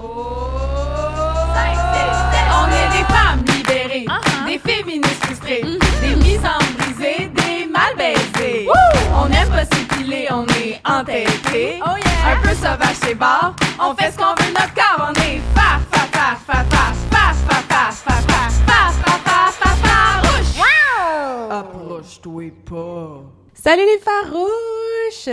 On est des femmes libérées, des féministes frustrées, des mises en brisées, des mal baisées. On aime pas s'épiler, on est entêtés. Un peu sauvage c'est barre, on fait ce qu'on veut notre corps. On est fa fa fa fa fa fa fa fa fa fa fa fa fa fa farouche. Approche-toi pas. Salut les farouches!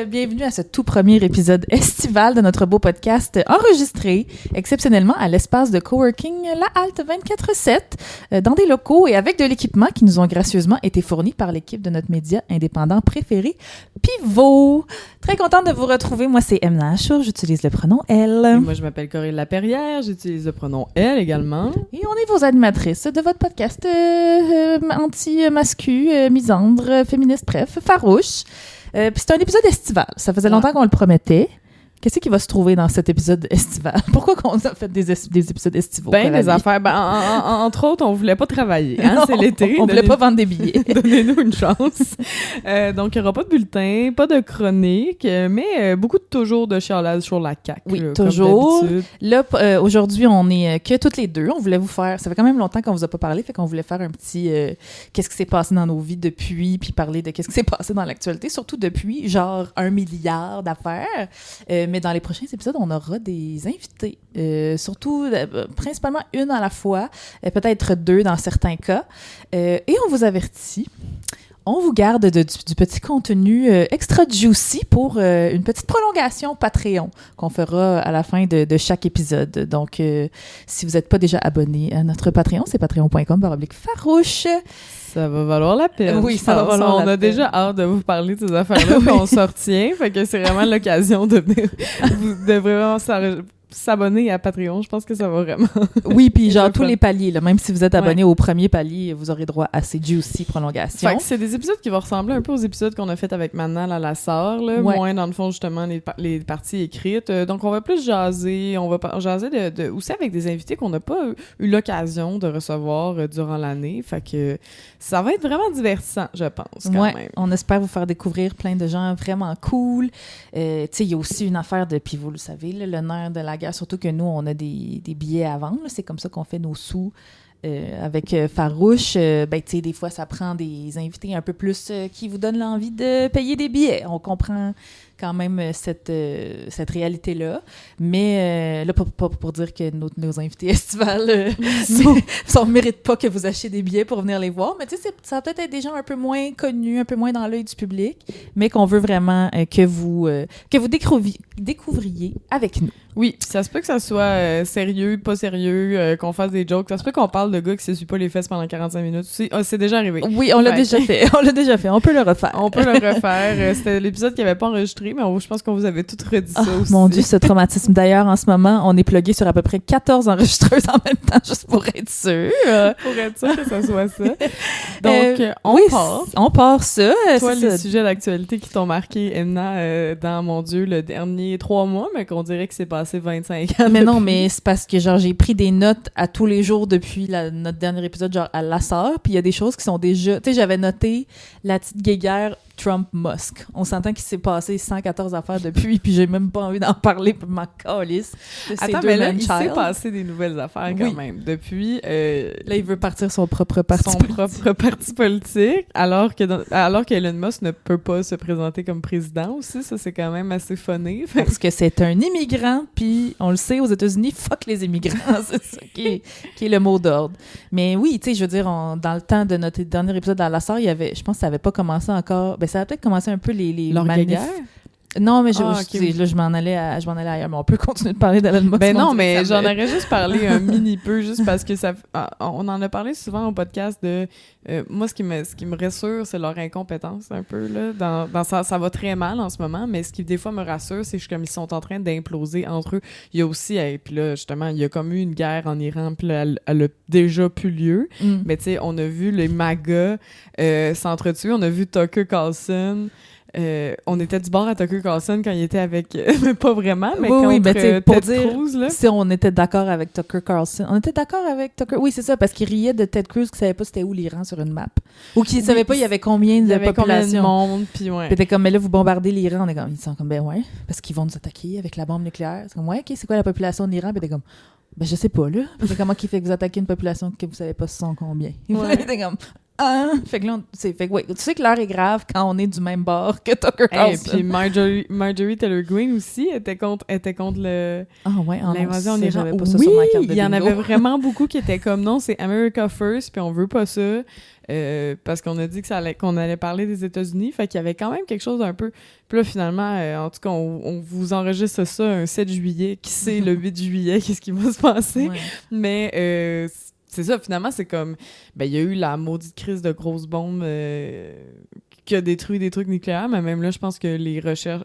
Bienvenue à ce tout premier épisode estival de notre beau podcast enregistré exceptionnellement à l'espace de coworking La Halte 24/7 dans des locaux et avec de l'équipement qui nous ont gracieusement été fournis par l'équipe de notre média indépendant préféré, Pivot. Très contente de vous retrouver. Moi, c'est Emna Achour, j'utilise le pronom elle. Et moi, je m'appelle Corinne Laperrière, j'utilise le pronom elle également. Et on est vos animatrices de votre podcast anti-mascu, misandre, féministe, bref, farouche. Puis c'est un épisode estival. Ça faisait longtemps qu'on le promettait. Qu'est-ce qui va se trouver dans cet épisode estival? Pourquoi qu'on a fait des épisodes estivaux? Ben, des affaires. Ben, entre autres, on voulait pas travailler. Hein? C'est l'été. On voulait pas vendre des billets. Donnez-nous une chance. Donc, il n'y aura pas de bulletin, pas de chronique, mais beaucoup toujours de chialage sur la CAQ. Oui, là, toujours. comme d'habitude. Là, aujourd'hui, on est que toutes les deux. On voulait vous faire... Ça fait quand même longtemps qu'on vous a pas parlé, fait qu'on voulait faire un petit... qu'est-ce qui s'est passé dans nos vies depuis, puis parler de qu'est-ce qui s'est passé dans l'actualité, surtout depuis, genre, 1 milliard d'affaires. Mais dans les prochains épisodes, on aura des invités. Surtout, principalement une à la fois, peut-être deux dans certains cas. Et on vous avertit, on vous garde du petit contenu extra juicy pour une petite prolongation Patreon qu'on fera à la fin de chaque épisode. Donc, si vous n'êtes pas déjà abonné à notre Patreon, c'est patreon.com/farouche. Ça va valoir la peine. Oui, ça va valoir la peine. On a déjà hâte de vous parler de ces affaires-là, puis on s'en retient. Fait que c'est vraiment l'occasion de vraiment s'abonner à Patreon. Je pense que ça va vraiment. Oui, puis genre tous les paliers, là, même si vous êtes abonné au premier palier, vous aurez droit à ces juicy prolongations. Fait que c'est des épisodes qui vont ressembler un peu aux épisodes qu'on a fait avec Manal à la Sarre, là, moins dans le fond justement les parties écrites. Donc on va plus jaser, on va jaser aussi avec des invités qu'on n'a pas eu l'occasion de recevoir durant l'année. Fait que ça va être vraiment divertissant, je pense, quand même. On espère vous faire découvrir plein de gens vraiment cool. Tu sais, il y a aussi une affaire de, puis vous le savez, là, le nerf de la guerre, surtout que nous, on a des billets à vendre. Là. C'est comme ça qu'on fait nos sous avec Farouche. Ben, tu sais, des fois, ça prend des invités un peu plus qui vous donnent l'envie de payer des billets. On comprend quand même cette réalité-là. Mais là, pas pour dire que nos invités estivales ne méritent pas que vous achetiez des billets pour venir les voir. Mais tu sais, ça va peut-être être des gens un peu moins connus, un peu moins dans l'œil du public, mais qu'on veut vraiment que vous découvriez avec nous. Oui, ça se peut que ça soit sérieux, pas sérieux, qu'on fasse des jokes. Ça se peut qu'on parle de gars qui se suit pas les fesses pendant 45 minutes. C'est déjà arrivé. Oui, on l'a déjà fait. On l'a déjà fait. On peut le refaire. On peut le refaire. C'était l'épisode qui avait pas enregistré, mais je pense qu'on vous avait tout redit ça aussi. Mon Dieu, ce traumatisme. D'ailleurs, en ce moment, on est plugué sur à peu près 14 enregistreuses en même temps, juste pour être sûr. Pour être sûr que ça soit ça. Donc, on part ça. Toi, les sujets d'actualité qui t'ont marqué, Emna, dans, mon Dieu, le dernier 3 mois, mais qu'on dirait que c'est passé 25 ans. Mais non, mais c'est parce que, genre, j'ai pris des notes à tous les jours depuis notre dernier épisode, genre, à la sœur, puis il y a des choses qui sont déjà... Tu sais, j'avais noté la petite guéguerre Trump-Musk. On s'entend qu'il s'est passé 114 affaires depuis, puis j'ai même pas envie d'en parler pour ma calisse. Attends, mais là, il s'est passé des nouvelles affaires quand même. Depuis... là, il veut partir son propre parti politique, alors qu'Elon Musk ne peut pas se présenter comme président aussi. Ça, c'est quand même assez funny. Parce que c'est un immigrant, puis on le sait, aux États-Unis, fuck les immigrants. C'est ça qui est le mot d'ordre. Mais oui, tu sais, je veux dire, dans le temps de notre dernier épisode à la Sarre, il y avait, je pense que ça avait pas commencé encore... ça a peut-être commencé un peu les manifs. Non, mais là, je m'en allais ailleurs, mais on peut continuer de parler d'Elon Musk. Ben non, mais j'en aurais juste parlé un mini peu, juste parce que on en a parlé souvent au podcast de... moi, ce qui me rassure, c'est leur incompétence, un peu, là. Dans ça va très mal en ce moment, mais ce qui, des fois, me rassure, c'est que comme ils sont en train d'imploser entre eux. Il y a aussi, puis là, justement, il y a comme eu une guerre en Iran, puis là, elle a déjà plus lieu. Mais tu sais, on a vu les MAGA s'entretuer, on a vu Tucker Carlson on était du bord à Tucker Carlson quand il était avec... mais pas vraiment, mais oui, contre ben, pour Ted dire, Cruz, là. Si on était d'accord avec Tucker Carlson. On était d'accord avec Tucker... Oui, c'est ça, parce qu'il riait de Ted Cruz qui savait pas c'était où l'Iran sur une map. Ou qui savait pas il y avait combien de population. Combien de monde, puis ouais. Puis t'es comme, mais là, vous bombardez l'Iran. On est comme, ils sont comme, ben ouais, parce qu'ils vont nous attaquer avec la bombe nucléaire. C'est comme, ouais, OK, c'est quoi la population de l'Iran? Puis t'es comme, ben je sais pas, là. Puis comment qui fait que vous attaquez une population que vous savez pas ce sont combien? Ouais. T'es comme... Fait que là, ouais, tu sais que l'heure est grave quand on est du même bord que Tucker Carlson. Puis Marjorie Taylor Greene aussi était contre l'invasion en Iran. J'avais pas ça sur ma carte de il y en bingo. avait vraiment beaucoup qui étaient comme non, c'est America First, puis on veut pas ça. Parce qu'on a dit qu'on allait parler des États-Unis, fait qu'il y avait quand même quelque chose un peu... Puis là, finalement, en tout cas, on vous enregistre ça un 7 juillet. Qui sait, le 8 juillet, qu'est-ce qui va se passer? Ouais. Mais c'est ça, finalement, c'est comme... Ben, il y a eu la maudite crise de grosses bombes qui a détruit des trucs nucléaires, mais même là, je pense que les recherches...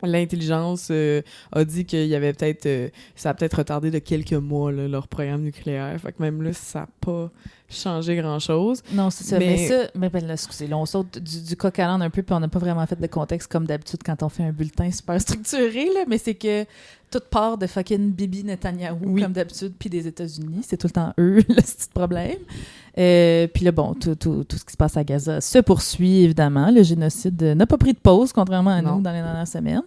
L'intelligence a dit qu'il y avait peut-être... ça a peut-être retardé de quelques mois, là, leur programme nucléaire. Fait que même là, ça n'a pas changé grand-chose. Non, c'est ça. Mais là, excusez, là, on saute du coq à l'âne un peu, puis on n'a pas vraiment fait de contexte comme d'habitude quand on fait un bulletin super structuré, là, mais c'est que toute part de fucking Bibi Netanyahou, comme d'habitude, puis des États-Unis. C'est tout le temps eux, le petit problème. Puis là, bon, tout ce qui se passe à Gaza se poursuit, évidemment. Le génocide n'a pas pris de pause, contrairement à nous dans les dernières semaines.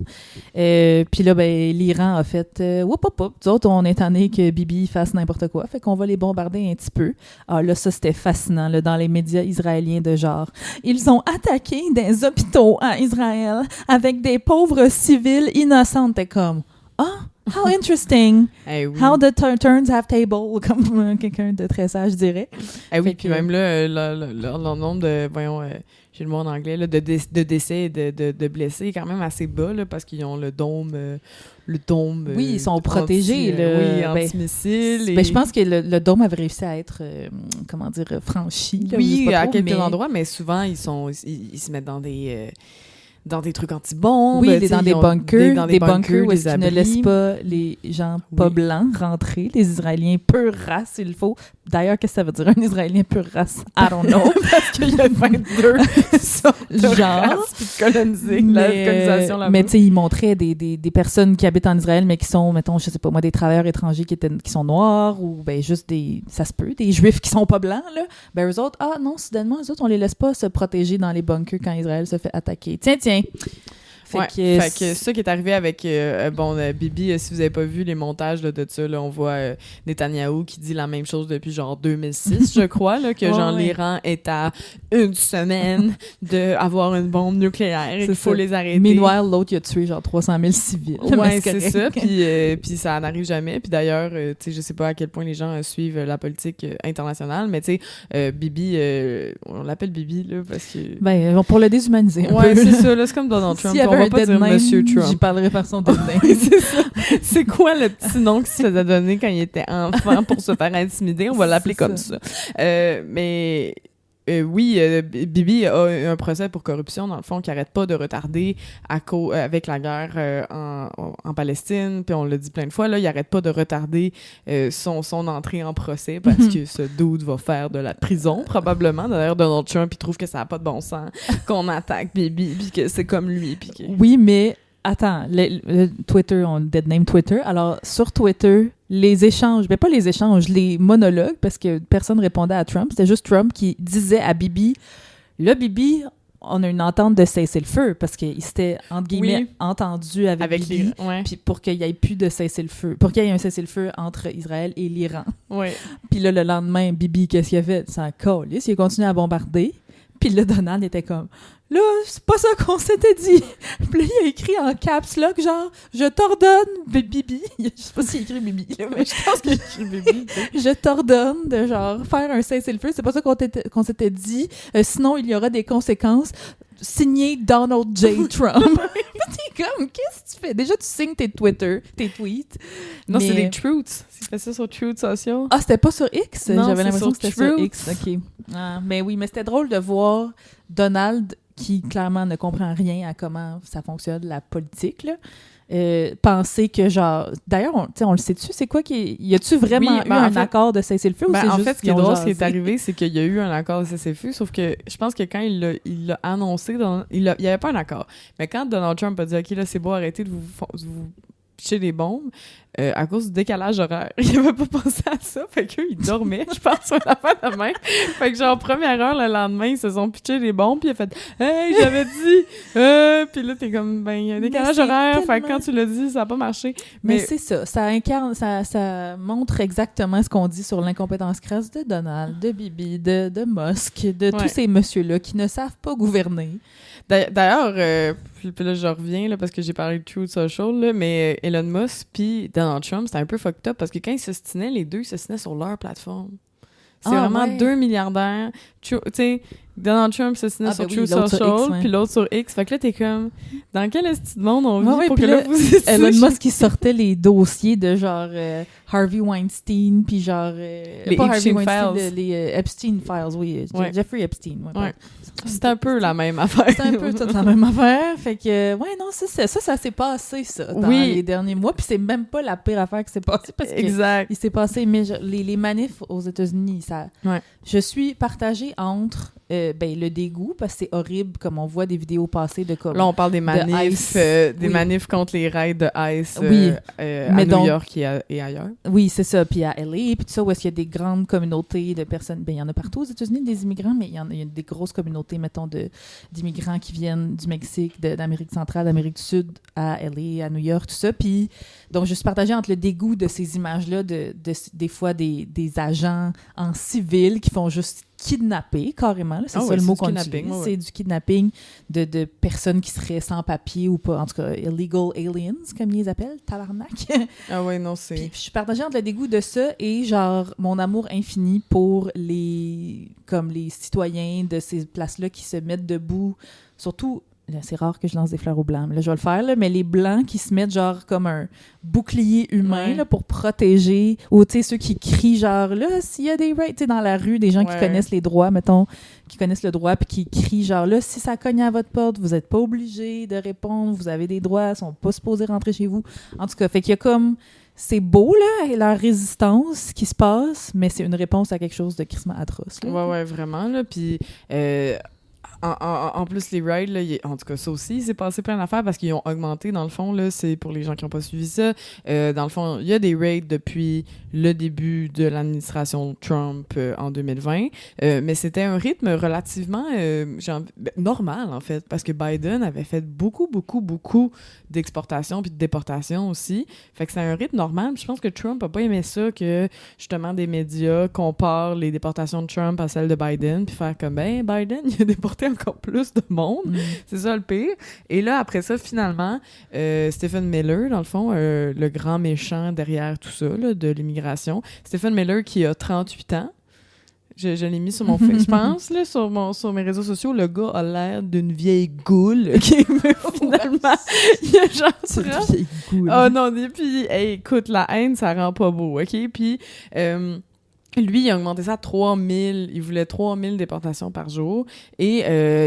Puis là, ben, l'Iran a fait whoop. Nous autres, on est tanné que Bibi fasse n'importe quoi. Fait qu'on va les bombarder un petit peu. Ah, là, ça, c'était fascinant, là, dans les médias israéliens de genre. Ils ont attaqué des hôpitaux à Israël avec des pauvres civils innocents. T'es comme, how interesting. Oui. How the turns have table, comme quelqu'un de très sage dirait. Oui, puis même là, le nombre de, j'ai le mot en anglais, là, de décès et de blessés est quand même assez bas, là, parce qu'ils ont le dôme oui, ils sont protégés. Anti-missiles. Je pense que le dôme avait réussi à être, franchi. Là, oui, à quelques endroits, mais souvent, ils se mettent dans des trucs anti-bombes. Oui, dans des bunkers. Des bunkers où ils ne laissent pas les gens pas blancs rentrer. Les Israéliens pure race, il faut. D'ailleurs, qu'est-ce que ça veut dire, un Israélien pure race? I don't know. Parce qu'il y a 22 sortes de races puis de coloniser la colonisation là-bas. Mais tu sais, ils montraient des personnes qui habitent en Israël, mais qui sont, mettons, je sais pas moi, des travailleurs étrangers qui sont noirs ou ben juste ça se peut, des Juifs qui sont pas blancs, là. Ben eux autres, non, soudainement, eux autres, on les laisse pas se protéger dans les bunkers quand Israël se fait attaquer. Tiens. Fait que c'est ça qui est arrivé avec Bibi. Si vous avez pas vu les montages là, de ça, là, on voit Netanyahou qui dit la même chose depuis genre 2006, je crois, là, que l'Iran est à une semaine d'avoir une bombe nucléaire et qu'il faut les arrêter. Meanwhile, l'autre, il a tué genre 300 000 civils. Ouais, c'est ça. Puis ça n'arrive jamais. Puis d'ailleurs, tu sais, je sais pas à quel point les gens suivent la politique internationale, mais tu sais, Bibi, on l'appelle Bibi, là, parce que... Ben, pour le déshumaniser un peu. Ouais, c'est ça. Là, c'est comme Donald Trump. On va pas dire Monsieur Trump. J'y parlerai par son dead name. C'est ça. C'est quoi le petit nom qu'il se faisait donner quand il était enfant pour se faire intimider? On va l'appeler comme ça. Mais... oui, Bibi a un procès pour corruption, dans le fond, qui n'arrête pas de retarder avec la guerre en Palestine. Puis on l'a dit plein de fois, là, il n'arrête pas de retarder son entrée en procès parce que ce dude va faire de la prison, probablement. D'ailleurs, Donald Trump, il trouve que ça n'a pas de bon sens qu'on attaque Bibi, puis que c'est comme lui. Puis que... Oui, mais... Attends, Twitter, on dead name Twitter. Alors, sur Twitter, les échanges, pas les échanges, les monologues, parce que personne répondait à Trump, c'était juste Trump qui disait à Bibi, là, Bibi, on a une entente de cesser le feu, parce qu'il s'était, entre guillemets, entendu avec Bibi, puis pour qu'il n'y ait plus de cessez-le-feu, pour qu'il y ait un cessez-le-feu entre Israël et l'Iran. Ouais. Puis là, le lendemain, Bibi, qu'est-ce qu'il a fait? Ça a collé, il a continué à bombarder. Puis là, Donald était comme... Là, c'est pas ça qu'on s'était dit. Puis là, il a écrit en caps lock, genre, je t'ordonne, Bibi. Je sais pas s'il a écrit Bibi, là, mais je pense qu'il a écrit Bibi. Je t'ordonne de, genre, faire un cessez-le-feu. C'est pas ça qu'on s'était dit. Sinon, il y aura des conséquences. Signé Donald J. Trump. T'es comme, qu'est-ce que tu fais? Déjà, tu signes tes tweets. Non, c'est des truths. Tu fais ça sur Truth Social. Ah, c'était pas sur X? Non, j'avais l'impression que c'était sur Truth. X. OK. Mais oui, mais c'était drôle de voir Donald qui clairement ne comprend rien à comment ça fonctionne, la politique, là. Penser que genre... D'ailleurs, on le sait-tu, c'est quoi y a-tu vraiment eu un accord de cessez-le-feu ou c'est en juste fait, ce qui est drôle, ce qui est arrivé, c'est qu'il y a eu un accord de cessez-le-feu, sauf que je pense que quand il l'a annoncé, il n'y avait pas un accord. Mais quand Donald Trump a dit « OK, là, c'est beau, arrêtez de vous pitcher des bombes », à cause du décalage horaire. Il avait pas pensé à ça, fait qu'eux, ils dormaient, je pense, sur la fin de main. Fait que genre, première heure, le lendemain, ils se sont pitchés des bombes, puis il a fait « Hey, j'avais dit! » Puis là, t'es comme, ben, il y a un décalage horaire, fait que quand tu l'as dit, ça a pas marché. Mais c'est ça, ça incarne, ça montre exactement ce qu'on dit sur l'incompétence crasse de Donald, de Bibi, de Musk, de tous ces messieurs-là qui ne savent pas gouverner. D'ailleurs, puis là, je reviens, là, parce que j'ai parlé de Truth Social, là, mais Elon Musk puis Donald Trump, c'était un peu fucked up, parce que quand ils s'ostinaient, les deux, ils s'ostinaient sur leur plateforme. C'est vraiment deux milliardaires. Tu sais, Donald Trump s'ostinait sur Truth Social, puis l'autre sur X. Fait que là, t'es comme, dans quel esti de monde on vit pour que là, vous Elon Musk, qui sortait les dossiers de genre Harvey Weinstein, puis genre... les pas Epstein Harvey Weinstein, Files. les Epstein Files, oui. Jeffrey Epstein. Ouais. C'est un peu la même affaire. C'est un peu toute la même affaire. Fait que, ouais, non, ça s'est passé, ça, dans les derniers mois. Puis c'est même pas la pire affaire qui s'est passée, parce que il s'est passé, mais les manifs aux États-Unis, ça... Ouais. Je suis partagée entre le dégoût, parce que c'est horrible, comme on voit des vidéos passer de comme... Là, on parle des manifs, manifs contre les raids de ICE à New York et ailleurs. Oui, c'est ça. Puis à LA, puis tout ça, où est-ce qu'il y a des grandes communautés de personnes... Ben, il y en a partout aux États-Unis, des immigrants, mais il y a des grosses communautés, mettons, d'immigrants qui viennent du Mexique, d'Amérique centrale, d'Amérique du Sud, à LA, à New York, tout ça. Puis, donc, je suis partagée entre le dégoût de ces images-là, des fois des agents en civil qui font juste kidnapper, carrément. Là. C'est ça le mot qu'on utilise. C'est du kidnapping de personnes qui seraient sans papier ou pas, en tout cas, illegal aliens, comme ils les appellent, tabarnak. Ah ouais, non, c'est... Puis je suis partagée entre le dégoût de ça et, genre, mon amour infini pour les citoyens de ces places-là qui se mettent debout, surtout... Là, c'est rare que je lance des fleurs aux blancs, mais là, je vais le faire, là, mais les blancs qui se mettent genre comme un bouclier humain là, pour protéger, ou tu sais, ceux qui crient genre, là, s'il y a des raids, tu sais, dans la rue, des gens qui connaissent les droits, mettons, qui connaissent le droit, puis qui crient genre, là, si ça cogne à votre porte, vous n'êtes pas obligé de répondre, vous avez des droits, ils sont pas supposés rentrer chez vous. En tout cas, fait qu'il y a comme... C'est beau, là, leur résistance qui se passe, mais c'est une réponse à quelque chose de crissement atroce. Là. Ouais, vraiment, là, puis... En plus, les rides, là, en tout cas, ça aussi, il s'est passé plein d'affaires parce qu'ils ont augmenté, dans le fond, là, c'est pour les gens qui n'ont pas suivi ça. Dans le fond, il y a des raids depuis le début de l'administration Trump en 2020, mais c'était un rythme relativement normal, en fait, parce que Biden avait fait beaucoup d'exportations puis de déportations aussi. Fait que c'est un rythme normal. Puis je pense que Trump n'a pas aimé ça, que justement des médias comparent les déportations de Trump à celles de Biden, puis faire comme, ben, Biden, il a déporté encore plus de monde. C'est ça le pire. Et là, après ça, finalement, Stephen Miller, dans le fond, le grand méchant derrière tout ça, là, de l'immigration. Stephen Miller qui a 38 ans. Je l'ai mis sur mon Facebook. Je pense, là, sur mes réseaux sociaux, le gars a l'air d'une vieille goule. Okay? Mais finalement, il y a genre... C'est une vieille goule. Oh non, et puis, hey, écoute, la haine, ça rend pas beau, OK? Puis... lui, il a augmenté ça à 3000. Il voulait 3000 déportations par jour. Et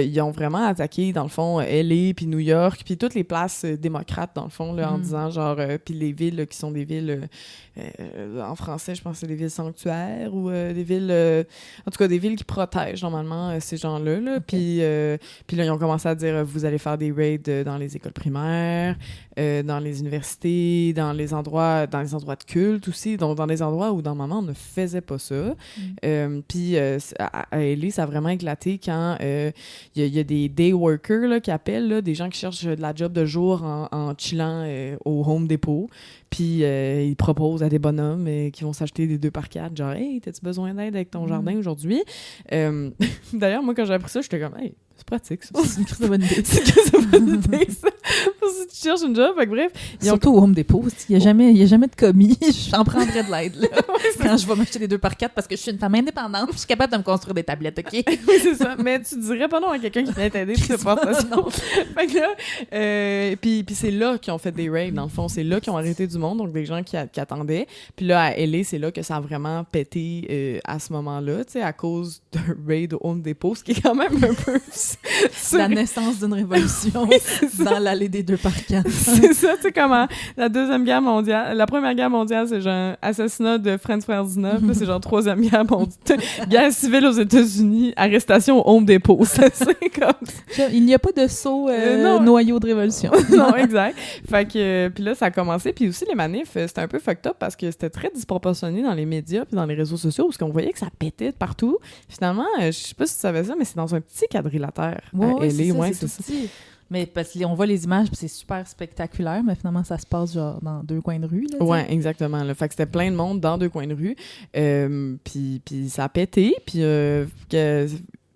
ils ont vraiment attaqué, dans le fond, LA, puis New York, puis toutes les places démocrates, dans le fond, là, en disant, genre, puis les villes là, qui sont des villes, en français, je pense que c'est des villes sanctuaires ou des villes... en tout cas, des villes qui protègent, normalement, ces gens-là. Là. Okay. Puis là, ils ont commencé à dire, vous allez faire des raids dans les écoles primaires, dans les universités, dans les endroits de culte aussi, donc dans des endroits où, normalement, on ne faisait pas ça. Puis à LA, ça a vraiment éclaté quand il y a des day workers là, qui appellent, là, des gens qui cherchent de la job de jour en chillant au Home Depot. Puis ils proposent à des bonhommes qui vont s'acheter des 2x4, genre « Hey, t'as-tu besoin d'aide avec ton jardin aujourd'hui? » D'ailleurs, moi, quand j'ai appris ça, j'étais comme « Hey, c'est pratique, ça. » C'est une crise de bonne idée. C'est une crise de bonne idée, ça. Pour si tu cherches une job, fait que bref. Surtout au Home Depot, il n'y a jamais de commis. J'en prendrais de l'aide, là. Quand je vais m'acheter des 2x4 parce que je suis une femme indépendante, je suis capable de me construire des tablettes, OK? Oui, c'est ça. Mais tu dirais pas non à quelqu'un qui vient t'aider pour te porter ça. Fait que là, puis c'est là qu'ils ont fait des raids, dans le fond. C'est là qu'ils ont arrêté du monde, donc des gens qui attendaient. Puis là, à LA, c'est là que ça a vraiment pété à ce moment-là, tu sais, à cause d'un raid au Home Depot, ce qui est quand même un peu La naissance d'une révolution dans l'allée des deux parkans. C'est ça, tu sais, comment la Première Guerre mondiale, c'est genre assassinat de Franz Ferdinand, puis c'est genre Troisième Guerre mondiale, guerre civile aux États-Unis, arrestation au Home Depot. C'est comme... Il n'y a pas de saut noyau de révolution. Non, exact. Fait que, puis là, ça a commencé, puis aussi les manifs, c'était un peu fucked up parce que c'était très disproportionné dans les médias puis dans les réseaux sociaux, parce qu'on voyait que ça pétait de partout. Finalement, je sais pas si tu savais ça, mais c'est dans un petit quadrilatère à LA, c'est ça. Mais parce qu'on voit les images, puis c'est super spectaculaire, mais finalement, ça se passe genre dans 2 coins de rue. Là, ouais, exactement. Là. Fait que c'était plein de monde dans 2 coins de rue. Puis ça a pété. Puis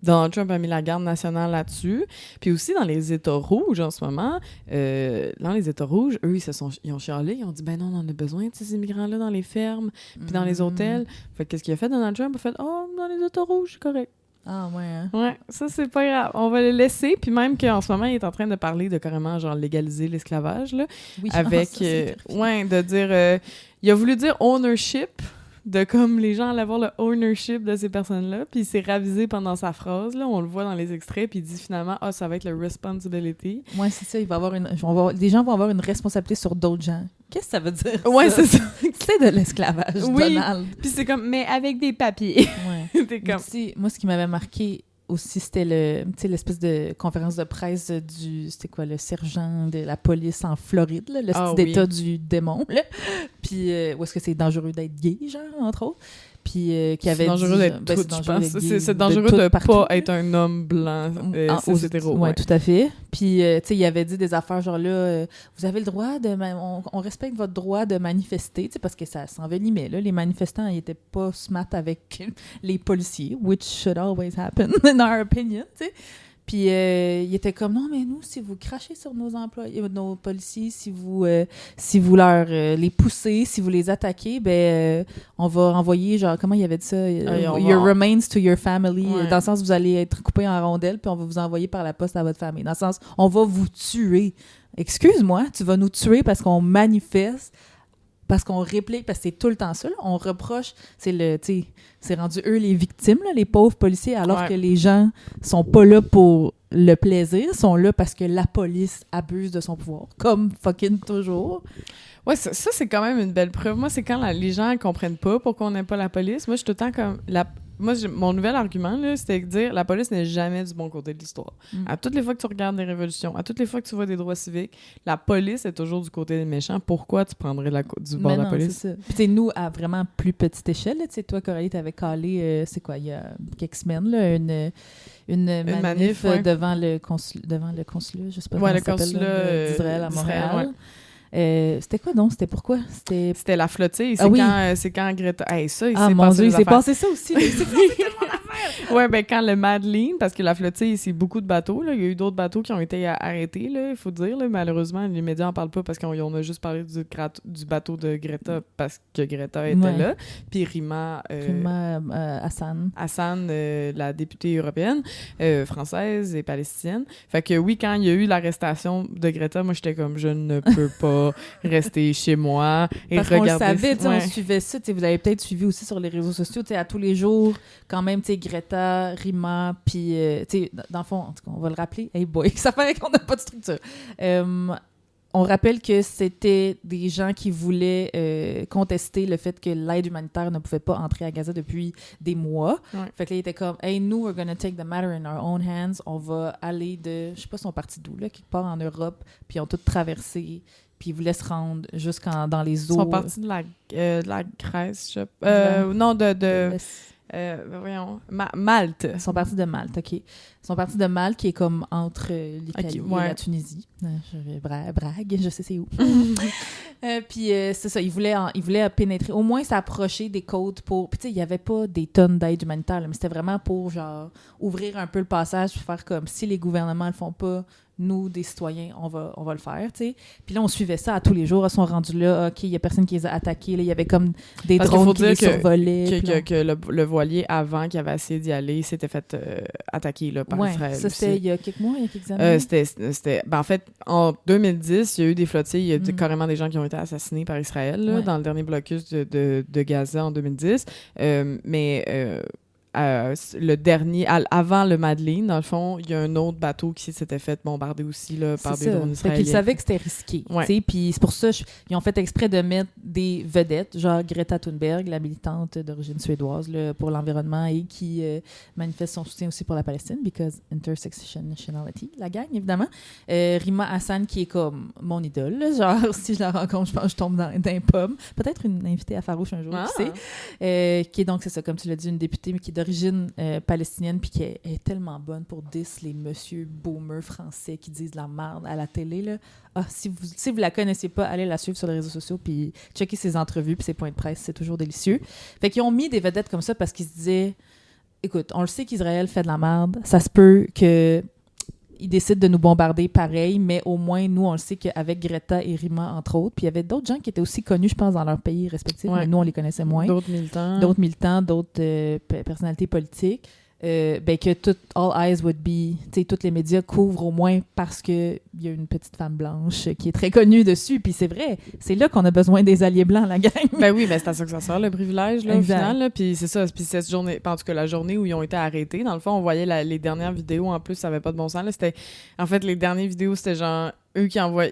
Donald Trump a mis la garde nationale là-dessus. Puis aussi, dans les États rouges, en ce moment, dans les États rouges, eux, ils ont chialé. Ils ont dit, ben non, on en a besoin de ces immigrants-là dans les fermes, puis dans les hôtels. Fait que qu'est-ce qu'il a fait, Donald Trump? Il a fait, oh, dans les États rouges, c'est correct. Ah, ouais, hein? Ouais, ça, c'est pas grave. On va le laisser. Puis même qu'en ce moment, il est en train de parler de carrément, genre, légaliser l'esclavage, là. Oui, avec, de dire... il a voulu dire ownership, de comme les gens allaient avoir le ownership de ces personnes-là, puis il s'est ravisé pendant sa phrase, là, on le voit dans les extraits, puis il dit finalement, ça va être le responsibility. Ouais, c'est ça, les gens vont avoir une responsabilité sur d'autres gens. Qu'est-ce que ça veut dire? Ouais, c'est ça. C'est de l'esclavage, Donald. Puis c'est comme, mais avec des papiers. Ouais. T'es comme... Moi, ce qui m'avait marqué aussi, c'était l'espèce de conférence de presse c'était quoi, le sergent de la police en Floride, là, le style d'état du démon, là. Puis, où est-ce que c'est dangereux d'être gay, genre, entre autres. Puis, qui avait dangereux d'être tout, je pense. C'est dangereux de pas être un homme blanc cis hétéro. Ouais, tout à fait. Puis, tu sais, il avait dit des affaires genre là, vous avez le droit on respecte votre droit de manifester, tu sais, parce que ça s'envenimait, là. Les manifestants, ils étaient pas smart avec les policiers, which should always happen, in our opinion, tu sais. Puis, il était comme, non, mais nous, si vous crachez sur nos employés, nos policiers, si vous leur les poussez, si vous les attaquez, on va envoyer, genre, comment il avait dit ça? Your remains to your family. Ouais. Dans le sens, vous allez être coupé en rondelles, puis on va vous envoyer par la poste à votre famille. Dans le sens, on va vous tuer. Excuse-moi, tu vas nous tuer parce qu'on manifeste, parce qu'on réplique, parce que c'est tout le temps ça, là. On reproche, c'est rendu eux les victimes, là, les pauvres policiers, alors que les gens sont pas là pour le plaisir, sont là parce que la police abuse de son pouvoir, comme fucking toujours. Ouais, ça c'est quand même une belle preuve. Moi, c'est quand les gens comprennent pas pourquoi on n'aime pas la police. Moi, je suis tout le temps comme... mon nouvel argument, là, c'était de dire la police n'est jamais du bon côté de l'histoire. À toutes les fois que tu regardes des révolutions, à toutes les fois que tu vois des droits civiques, la police est toujours du côté des méchants. Pourquoi tu prendrais du bord de la police? C'est ça. Puis nous, à vraiment plus petite échelle, tu sais, toi, Coralie, t'avais calé, c'est quoi, il y a quelques semaines, là, une manif devant le consulat, je sais pas comment ça s'appelle, d'Israël à Montréal. C'était quoi donc? C'était pourquoi? C'était la flottille. C'est quand Greta... Hey, ça, il s'est passé ça aussi. Il s'est passé tellement d'affaires! Ouais, quand le Madeleine, parce que la flottille, c'est beaucoup de bateaux. Là. Il y a eu d'autres bateaux qui ont été arrêtés, là, il faut dire. Là. Malheureusement, les médias n'en parlent pas parce qu'on a juste parlé du bateau de Greta parce que Greta était là. Puis Rima Hassan. Hassan, la députée européenne, française et palestinienne. Fait que oui, quand il y a eu l'arrestation de Greta, moi, j'étais comme, je ne peux pas rester chez moi et parce regarder... Parce qu'on le savait, on suivait ça. Vous avez peut-être suivi aussi sur les réseaux sociaux, à tous les jours, quand même, Greta, Rima, puis, dans le fond, en tout cas, on va le rappeler. Hey boy, ça paraît qu'on n'a pas de structure. On rappelle que c'était des gens qui voulaient contester le fait que l'aide humanitaire ne pouvait pas entrer à Gaza depuis des mois. Ouais. Fait que là, ils étaient comme, hey, nous, we're gonna take the matter in our own hands. On va aller je sais pas, ils sont partis d'où, là, quelque part en Europe, puis ils ont tout traversé, puis ils voulaient se rendre jusqu'en les eaux. Ils sont partis de la Grèce, Malte. Ils sont partis de Malte, OK. Ils sont partis de Malte, qui est comme entre l'Italie et la Tunisie. Je brague, je sais c'est où. Puis c'est ça, ils voulaient pénétrer, au moins s'approcher des côtes pour... Puis tu sais, il n'y avait pas des tonnes d'aide humanitaire, là, mais c'était vraiment pour, genre, ouvrir un peu le passage, puis faire comme, si les gouvernements le font pas, nous, des citoyens, on va le faire, tu sais. Puis là, on suivait ça à tous les jours. Ils sont rendus là, OK, il y a personne qui les a attaqués. Là, il y avait comme des drones qui les survolaient. Que le voilier, avant qu'il avait essayé d'y aller, s'était fait attaquer là, par Israël. Ça, c'était il y a quelques mois, il y a quelques années? En fait, en 2010, il y a eu des flottilles. Il y a carrément des gens qui ont été assassinés par Israël là, dans le dernier blocus de Gaza en 2010. le dernier, avant le Madeleine, dans le fond, il y a un autre bateau qui s'était fait bombarder aussi là, par des drones israéliens. Ils savaient que c'était risqué. Puis c'est pour ça ils ont fait exprès de mettre des vedettes, genre Greta Thunberg, la militante d'origine suédoise là, pour l'environnement et qui manifeste son soutien aussi pour la Palestine, because intersectionality, la gang, évidemment. Rima Hassan, qui est comme mon idole. Là, genre, si je la rencontre, je pense que je tombe dans un pomme. Peut-être une invitée à Farouche un jour, qui sait. Qui est donc, c'est ça, comme tu l'as dit, une députée, mais qui est d'origine palestinienne, puis qui est tellement bonne pour les monsieur boomers français qui disent de la merde à la télé. Là. Ah, si vous la connaissez pas, allez la suivre sur les réseaux sociaux, puis checker ses entrevues, puis ses points de presse, c'est toujours délicieux. Fait qu'ils ont mis des vedettes comme ça parce qu'ils se disaient, écoute, on le sait qu'Israël fait de la merde, ça se peut que ils décident de nous bombarder pareil, mais au moins, nous, on le sait qu'avec Greta et Rima, entre autres, puis il y avait d'autres gens qui étaient aussi connus, je pense, dans leur pays respectifs, mais nous, on les connaissait moins. D'autres militants, d'autres personnalités politiques. Que all eyes would be, tous les médias couvrent au moins parce qu'il y a une petite femme blanche qui est très connue dessus, puis c'est vrai, c'est là qu'on a besoin des alliés blancs, la gang. Ben oui, mais c'est à ça que ça sert, le privilège, là, au final, là, puis c'est ça, puis cette journée, en tout cas, la journée où ils ont été arrêtés, dans le fond, on voyait les dernières vidéos, en plus, ça avait pas de bon sens, là, c'était, en fait, les dernières vidéos, c'était genre, eux qui envoient,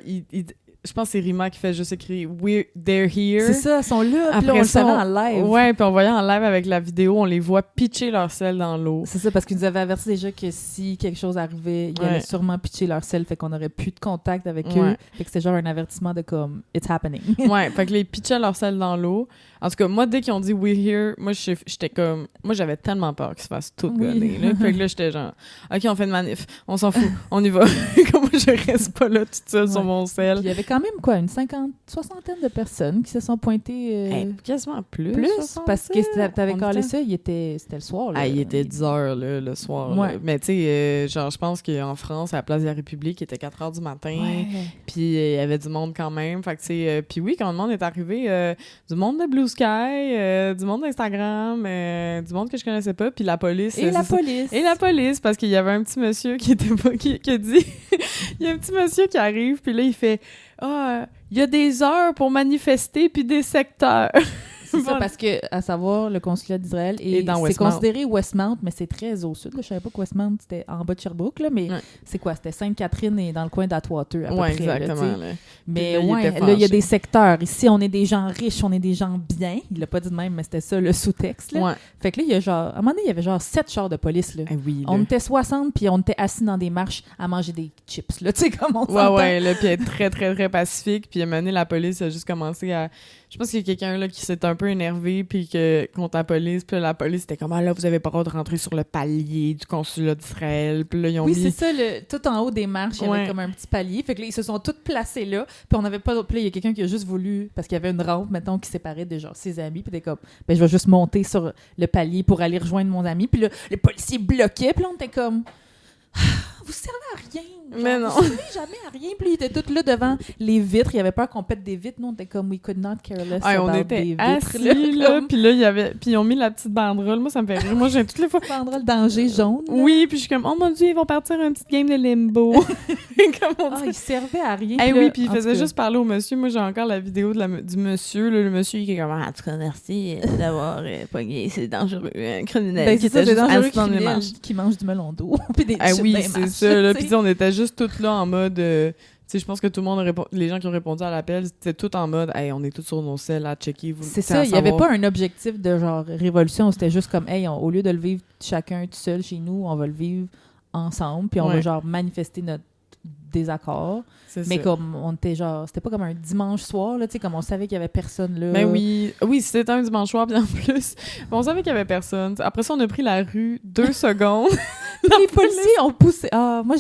je pense que c'est Rima qui fait juste écrire they're here. C'est ça, ils sont là, puis on le savait en live. Ouais, puis on voyait en live avec la vidéo, on les voit pitcher leur sel dans l'eau. C'est ça, parce qu'ils nous avaient averti déjà que si quelque chose arrivait, ils allaient sûrement pitcher leur sel, fait qu'on aurait plus de contact avec eux. Fait que c'était genre un avertissement de comme, it's happening. Ouais, fait que les pitchaient leur sel dans l'eau. En tout cas, moi, dès qu'ils ont dit we're here, moi, j'étais comme. Moi, j'avais tellement peur qu'ils se fassent tout gonner. Là. Fait que là, j'étais genre, OK, on fait une manif, on s'en fout, on y va. Comme moi, je reste pas là toute seule sur mon sel. Il y avait quand même, quoi, une soixantaine de personnes qui se sont pointées. Quasiment plus. Parce que t'avais calé ça, c'était le soir. Là. Il était 10 heures là, le soir. Ouais. Là. Mais tu sais, genre, je pense qu'en France, à la Place de la République, il était 4 heures du matin. Ouais. Puis il y avait du monde quand même. Fait que tu sais, puis oui, quand le monde est arrivé, du monde de Blue Sky, du monde d'Instagram, du monde que je connaissais pas, puis la police. Et la police, parce qu'il y avait un petit monsieur qui était pas, qui a dit, il y a un petit monsieur qui arrive, puis là, il fait « Ah, il y a des heures pour manifester, puis des secteurs. » C'est ça, parce que, à savoir, le consulat d'Israël, c'est considéré Westmount, mais c'est très au sud. Là. Je savais pas que Westmount, c'était en bas de Sherbrooke, là, mais c'est quoi? C'était Sainte-Catherine et dans le coin d'Atwater, à peu près. Exactement. Là, mais là, il y a des secteurs. Ici, on est des gens riches, on est des gens bien. Il l'a pas dit de même, mais c'était ça, le sous-texte. Là. Ouais. Fait que là, il y a genre... À un moment donné, il y avait genre 7 chars de police. Là. Oui, là. On était 60, puis on était assis dans des marches à manger des chips. Là, tu sais, comme on s'entend. Ouais, là, puis être très, très, très pacifique. Puis à un moment donné, la police a juste commencé à... Je pense qu'il y a quelqu'un là qui s'est un peu énervé puis contre la police. Puis la police était comme « Ah là, vous avez pas le droit de rentrer sur le palier du consulat d'Israël. » Puis là, ils ont mis... c'est ça. Tout en haut des marches, il y avait comme un petit palier. Fait que là, ils se sont tous placés là. Puis on n'avait pas... Puis là, il y a quelqu'un qui a juste voulu... Parce qu'il y avait une rampe, mettons, qui séparait de genre ses amis. Puis t'es comme « Ben, je vais juste monter sur le palier pour aller rejoindre mon ami. » Puis là, les policiers bloquaient. Puis là, on était comme... Vous servez à rien. Genre, mais non. Vous servez jamais à rien. Puis ils étaient tous là devant les vitres. Il y avait peur qu'on pète des vitres. Nous, on était comme we could not care less on about était des vitres. assis là. Puis là, il y avait... Puis ils ont mis la petite banderole. Moi, ça me fait rire. Moi, j'ai toutes les fois... Banderole danger jaune. Là. Oui, puis je suis comme, oh mon Dieu, ils vont partir un petit game de limbo. Comme on dit. Ils servaient à rien. Oui, puis il faisait juste parler au monsieur. Moi, j'ai encore la vidéo du monsieur. Là, le monsieur, il est comme, en tout cas, merci d'avoir pogné. C'est dangereux. Un criminel qui était juste assis dans les marches. Qui mange du melon d'eau. Puis des chips oui, c'est ça. Là. Puis on était juste toutes là en mode... tu sais, je pense que tout le monde les gens qui ont répondu à l'appel, c'était tout en mode hey, on est tous sur nos selles à checker. C'est ça, il n'y avait pas un objectif de genre révolution, c'était juste comme hey, au lieu de le vivre chacun tout seul chez nous, on va le vivre ensemble, puis on va genre manifester notre désaccord. Mais comme on était genre, c'était pas comme un dimanche soir, là, tu sais, comme on savait qu'il y avait personne là. Ben oui, c'était un dimanche soir, bien en plus. On savait qu'il y avait personne. Après ça, on a pris la rue 2 secondes. Les policiers ont poussé. Moi,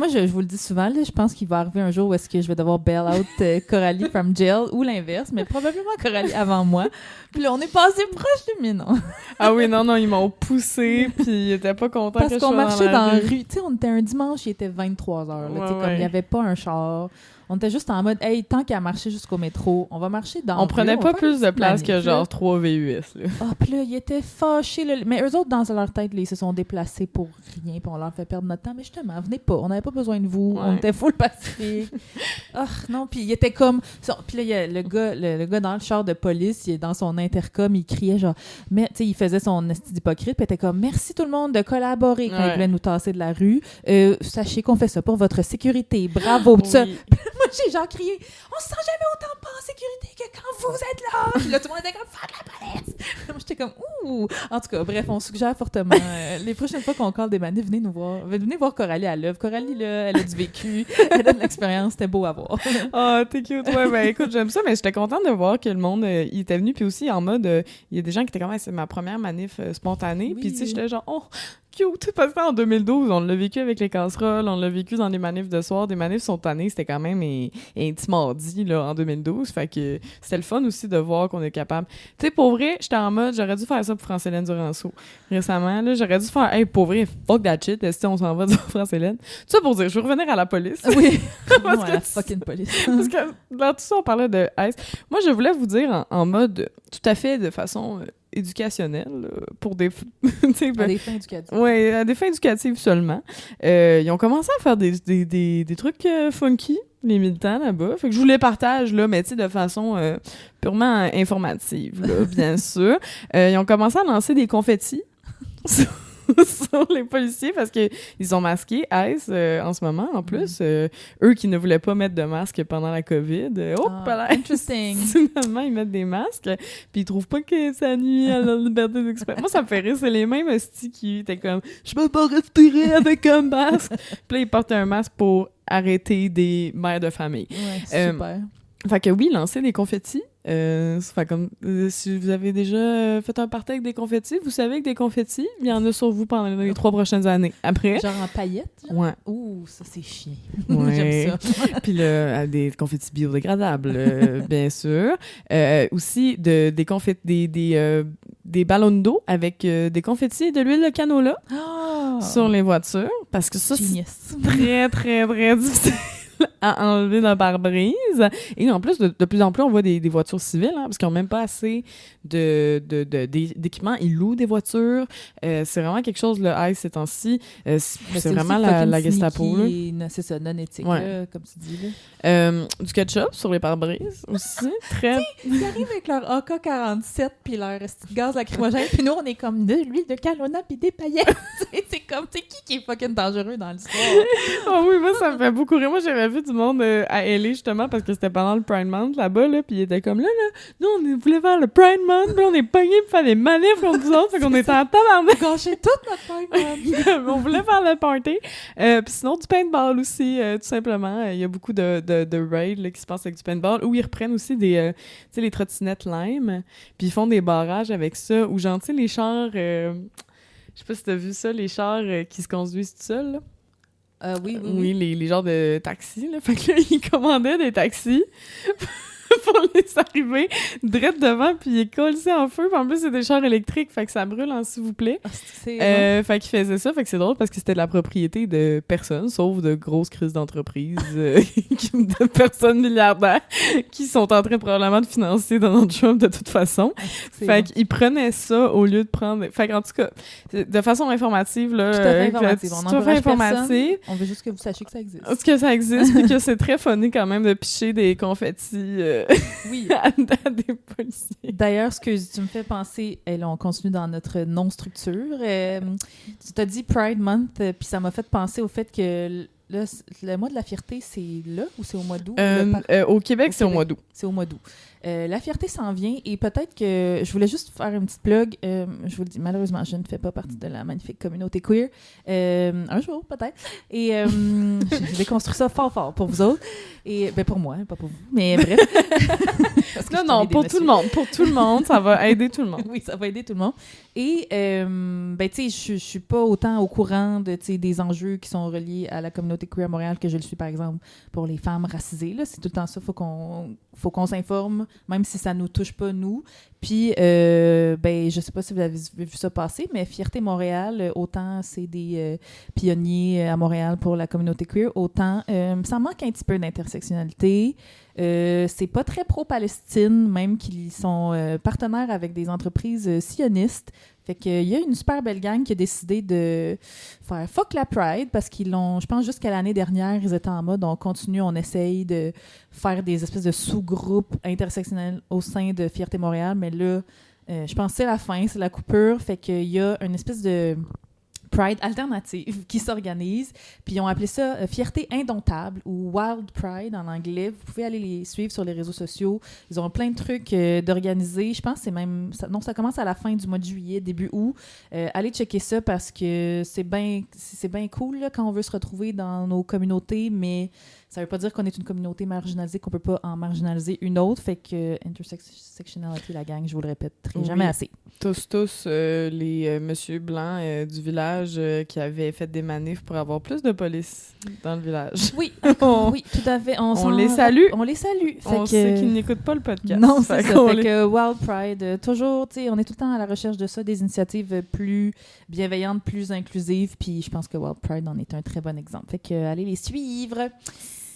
je vous le dis souvent, là, je pense qu'il va arriver un jour où est-ce que je vais devoir bail out Coralie from jail ou l'inverse, mais probablement Coralie avant moi. Puis là, on est passé proche de mais non. Ah oui, non, ils m'ont poussé, puis ils étaient pas contents parce que je qu'on sois marchait dans la rue. Tu sais, on était un dimanche, il était 23h. Comme il n'y avait pas un char. On était juste en mode, hey, tant qu'à marcher jusqu'au métro, on va marcher dans On prenait pas plus de place que genre 3 VUS. Ah, puis là, ils étaient fâchés. Là. Mais eux autres, dans leur tête, là, ils se sont déplacés pour rien, puis on leur fait perdre notre temps. Mais justement, venez pas. On n'avait pas besoin de vous. On était full pacifique. Ah, non, puis il était comme... Puis là, il y a le gars dans le char de police, il est dans son intercom, il criait genre... Mais, tu sais, il faisait son esti d'hypocrite, puis il était comme, merci tout le monde de collaborer quand il voulait nous tasser de la rue. Sachez qu'on fait ça pour votre sécurité. Bravo, tout ça. Moi, j'ai genre crié, on se sent jamais autant pas en sécurité que quand vous êtes là. Puis là, tout le monde était comme, fuck la police. Moi, j'étais comme, ouh. En tout cas, bref, on suggère fortement. Les prochaines fois qu'on colle des manifs, venez nous voir. Venez voir Coralie à l'œuvre. Coralie, là, elle a du vécu. Elle a de l'expérience. C'était beau à voir. Ah, t'es cute. Ouais, ben écoute, j'aime ça, mais j'étais contente de voir que le monde, il était venu. Puis aussi, en mode, il y a des gens qui étaient comme, c'est ma première manif spontanée. Oui. Puis tu sais, j'étais genre, oh, cute. Parce qu'en 2012, on l'a vécu avec les casseroles, on l'a vécu dans des manifs de soir. Des manifs spontanées, c'était quand même un petit mardi, là, en 2012. Fait que c'était le fun aussi de voir qu'on est capable. Tu sais, pour vrai, j'étais en mode, j'aurais dû faire ça pour France-Hélène Duranceau. Récemment, là, j'aurais dû faire, hey, pour vrai, fuck that shit, est-ce on s'en va dire France-Hélène? Tout ça pour dire, je veux revenir à la police. Oui. Parce à la fucking police. Parce que dans tout ça, on parlait de ICE. Moi, je voulais vous dire en mode tout à fait de façon éducationnelle, pour des... à des fins éducatives. Oui, à des fins éducatives seulement. Ils ont commencé à faire des trucs funky, les militants là-bas. Fait que je vous les partage, là, mais tu sais, de façon purement informative, là, bien sûr. Ils ont commencé à lancer des confettis sur les policiers parce qu'ils sont masqués, ICE, en ce moment, en plus. Eux qui ne voulaient pas mettre de masque pendant la COVID. Interesting. Finalement, ils mettent des masques, puis ils trouvent pas que ça nuit à la liberté d'expression. Moi, ça me fait rire. C'est les mêmes hosties qui étaient comme « Je peux pas respirer avec un masque! » Puis là, ils portent un masque pour arrêter des mères de famille. Ouais, super. Fait que oui, lancer des confettis. Fait comme si vous avez déjà fait un party avec des confettis, vous savez que des confettis, il y en a sur vous pendant les 3 prochaines années. Après. Genre en paillettes? Genre? Ouais. Ouh, ça c'est chiant. Ouais. J'aime ça. Puis là, des confettis biodégradables, bien sûr. Aussi des ballons d'eau avec des confettis et de l'huile de canola sur les voitures. Parce que ça, c'est très, très, très difficile à enlever d'un pare-brise. Et en plus, de plus en plus, on voit des voitures civiles, hein, parce qu'ils n'ont même pas assez d'équipements. Ils louent des voitures. C'est vraiment quelque chose, le ICE, ces temps-ci. C'est vraiment la Gestapo. C'est ça, non éthique, ouais. là, comme tu dis. Là. Du ketchup sur les pare-brises aussi. Très... Ils arrivent avec leur AK-47 puis leur gaz lacrymogène, puis nous, on est comme de l'huile de Kalona puis des paillettes. C'est comme, tu sais, qui est fucking dangereux dans l'histoire? Oh oui, moi, ça me fait beaucoup rire. Moi, j'avais vu du monde à LA, justement, parce que c'était pendant le Pride Month, là-bas, là, puis ils étaient comme, là, nous, on voulait faire le Pride Month, puis on est pognés pour faire des manifs contre nous autres, fait qu'on était en tabarnak. Gâcher toute notre Pride Month. On voulait faire le party. Puis sinon, du paintball aussi, tout simplement. Il y a beaucoup de raids là, qui se passent avec du paintball, où ils reprennent aussi des, tu sais, les trottinettes Lime, puis ils font des barrages avec ça, ou genre, tu sais, les chars, je sais pas si t'as vu ça, les chars qui se conduisent tout seuls, là. Oui, les genres de taxis, là. Fait que là, ils commandaient des taxis pour les arriver direct devant, puis ils collent ça en feu. Puis en plus, c'est des chars électriques, fait que ça brûle, hein, s'il vous plaît. Fait qu'ils faisaient ça, fait que c'est drôle parce que c'était de la propriété de personnes, sauf de grosses crises d'entreprises, de personnes milliardaires qui sont en train probablement de financer Donald Trump de toute façon. Fait qu'ils prenaient ça au lieu de prendre... Fait qu'en tout cas, de façon informative, là... Tout à fait informative. On n'encourage personne. On veut juste que vous sachiez que ça existe. Que ça existe, puis que c'est très funny quand même de picher des confettis oui. à des policiers. D'ailleurs, ce que tu me fais penser, et là, on continue dans notre non-structure. Tu t'as dit Pride Month, puis ça m'a fait penser au fait que là, le mois de la fierté, c'est là ou c'est au mois d'août? Au Québec, c'est au mois d'août. C'est au mois d'août. La fierté s'en vient et peut-être que je voulais juste faire une petite plug. Je vous le dis, malheureusement, je ne fais pas partie de la magnifique communauté queer. Un jour, peut-être. Et je vais construire ça fort pour vous autres. Et ben pour moi, pas pour vous. Mais bref. Non, pour tout le monde. Pour tout le monde, ça va aider tout le monde. Oui, ça va aider tout le monde. Et, ben, tu sais, je suis pas autant au courant de, des enjeux qui sont reliés à la communauté queer à Montréal que je le suis, par exemple, pour les femmes racisées. Là. C'est tout le temps ça. Faut faut qu'on s'informe, même si ça nous touche pas, nous. Puis, je sais pas si vous avez vu ça passer, mais Fierté Montréal, autant c'est des pionniers à Montréal pour la communauté queer, autant ça manque un petit peu d'intersectionnalité. C'est pas très pro-Palestine, même qu'ils sont partenaires avec des entreprises sionistes. Fait qu'il y a une super belle gang qui a décidé de faire fuck la Pride parce qu'ils l'ont, je pense, jusqu'à l'année dernière, ils étaient en mode on continue, on essaye de faire des espèces de sous-groupes intersectionnels au sein de Fierté Montréal, mais là, je pense que c'est la fin, c'est la coupure. Fait qu'il y a une espèce de Pride alternative qui s'organise, puis ils ont appelé ça Fierté Indomptable ou Wild Pride en anglais. Vous pouvez aller les suivre sur les réseaux sociaux. Ils ont plein de trucs d'organiser. Je pense que c'est même... ça commence à la fin du mois de juillet, début août. Allez checker ça parce que c'est bien cool là, quand on veut se retrouver dans nos communautés, mais ça veut pas dire qu'on est une communauté marginalisée, qu'on peut pas en marginaliser une autre. Fait que intersectionality, la gang, je vous le répéterai jamais assez. Tous les monsieur blancs du village qui avaient fait des manifs pour avoir plus de police dans le village. Oui, oui, tout à fait. On les salue. On les salue. On sait qu'ils n'écoutent pas le podcast. Non, c'est ça. Fait que Wild Pride, toujours, tu sais, on est tout le temps à la recherche de ça, des initiatives plus bienveillantes, plus inclusives, puis je pense que Wild Pride en est un très bon exemple. Fait que allez les suivre.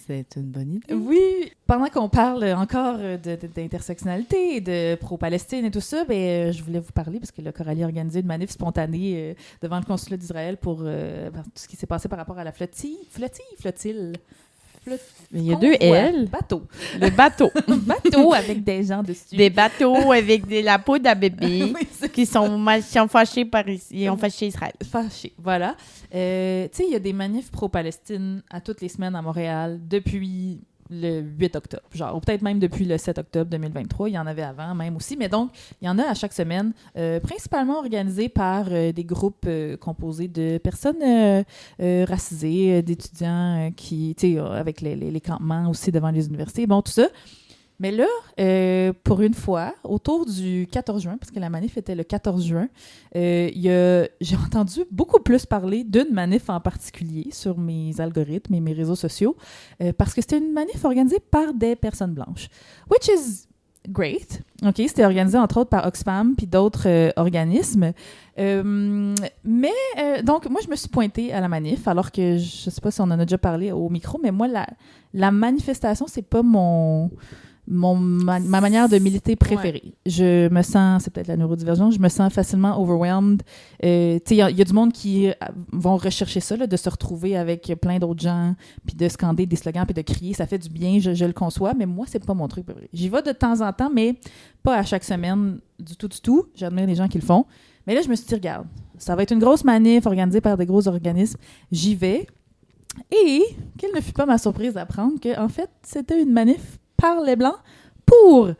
C'est une bonne idée. Oui. Pendant qu'on parle encore d'intersectionnalité et de pro-Palestine et tout ça, je voulais vous parler parce que le Coralie a organisé une manif spontanée devant le consulat d'Israël pour tout ce qui s'est passé par rapport à la flottille. Il y a deux L. Bateau. Le bateau. Bateau avec des gens dessus. Des bateaux avec de la peau d'un bébé qui sont fâchés par ici. Ils ont fâché Israël. Fâchés, voilà. Tu sais, il y a des manifs pro-Palestine à toutes les semaines à Montréal depuis le 8 octobre, ou peut-être même depuis le 7 octobre 2023. Il y en avait avant même aussi, mais donc, il y en a à chaque semaine, principalement organisés par des groupes composés de personnes racisées, d'étudiants qui, tu sais, avec les campements aussi devant les universités, bon, tout ça. Mais là, pour une fois, autour du 14 juin, parce que la manif était le 14 juin, j'ai entendu beaucoup plus parler d'une manif en particulier sur mes algorithmes et mes réseaux sociaux, parce que c'était une manif organisée par des personnes blanches. Which is great. OK, c'était organisé entre autres par Oxfam puis d'autres organismes. Donc, moi, je me suis pointée à la manif, alors que je sais pas si on en a déjà parlé au micro, mais moi, la manifestation, c'est pas ma manière de militer préférée. Ouais. Je me sens, c'est peut-être la neurodivergence, je me sens facilement overwhelmed. Tu sais, il y a du monde qui vont rechercher ça, là, de se retrouver avec plein d'autres gens, puis de scander des slogans, puis de crier, ça fait du bien, je le conçois, mais moi, c'est pas mon truc préféré. J'y vais de temps en temps, mais pas à chaque semaine du tout. J'admire les gens qui le font. Mais là, je me suis dit, regarde, ça va être une grosse manif organisée par des gros organismes. J'y vais. Et quelle ne fut pas ma surprise d'apprendre qu'en fait, c'était une manif par les Blancs pour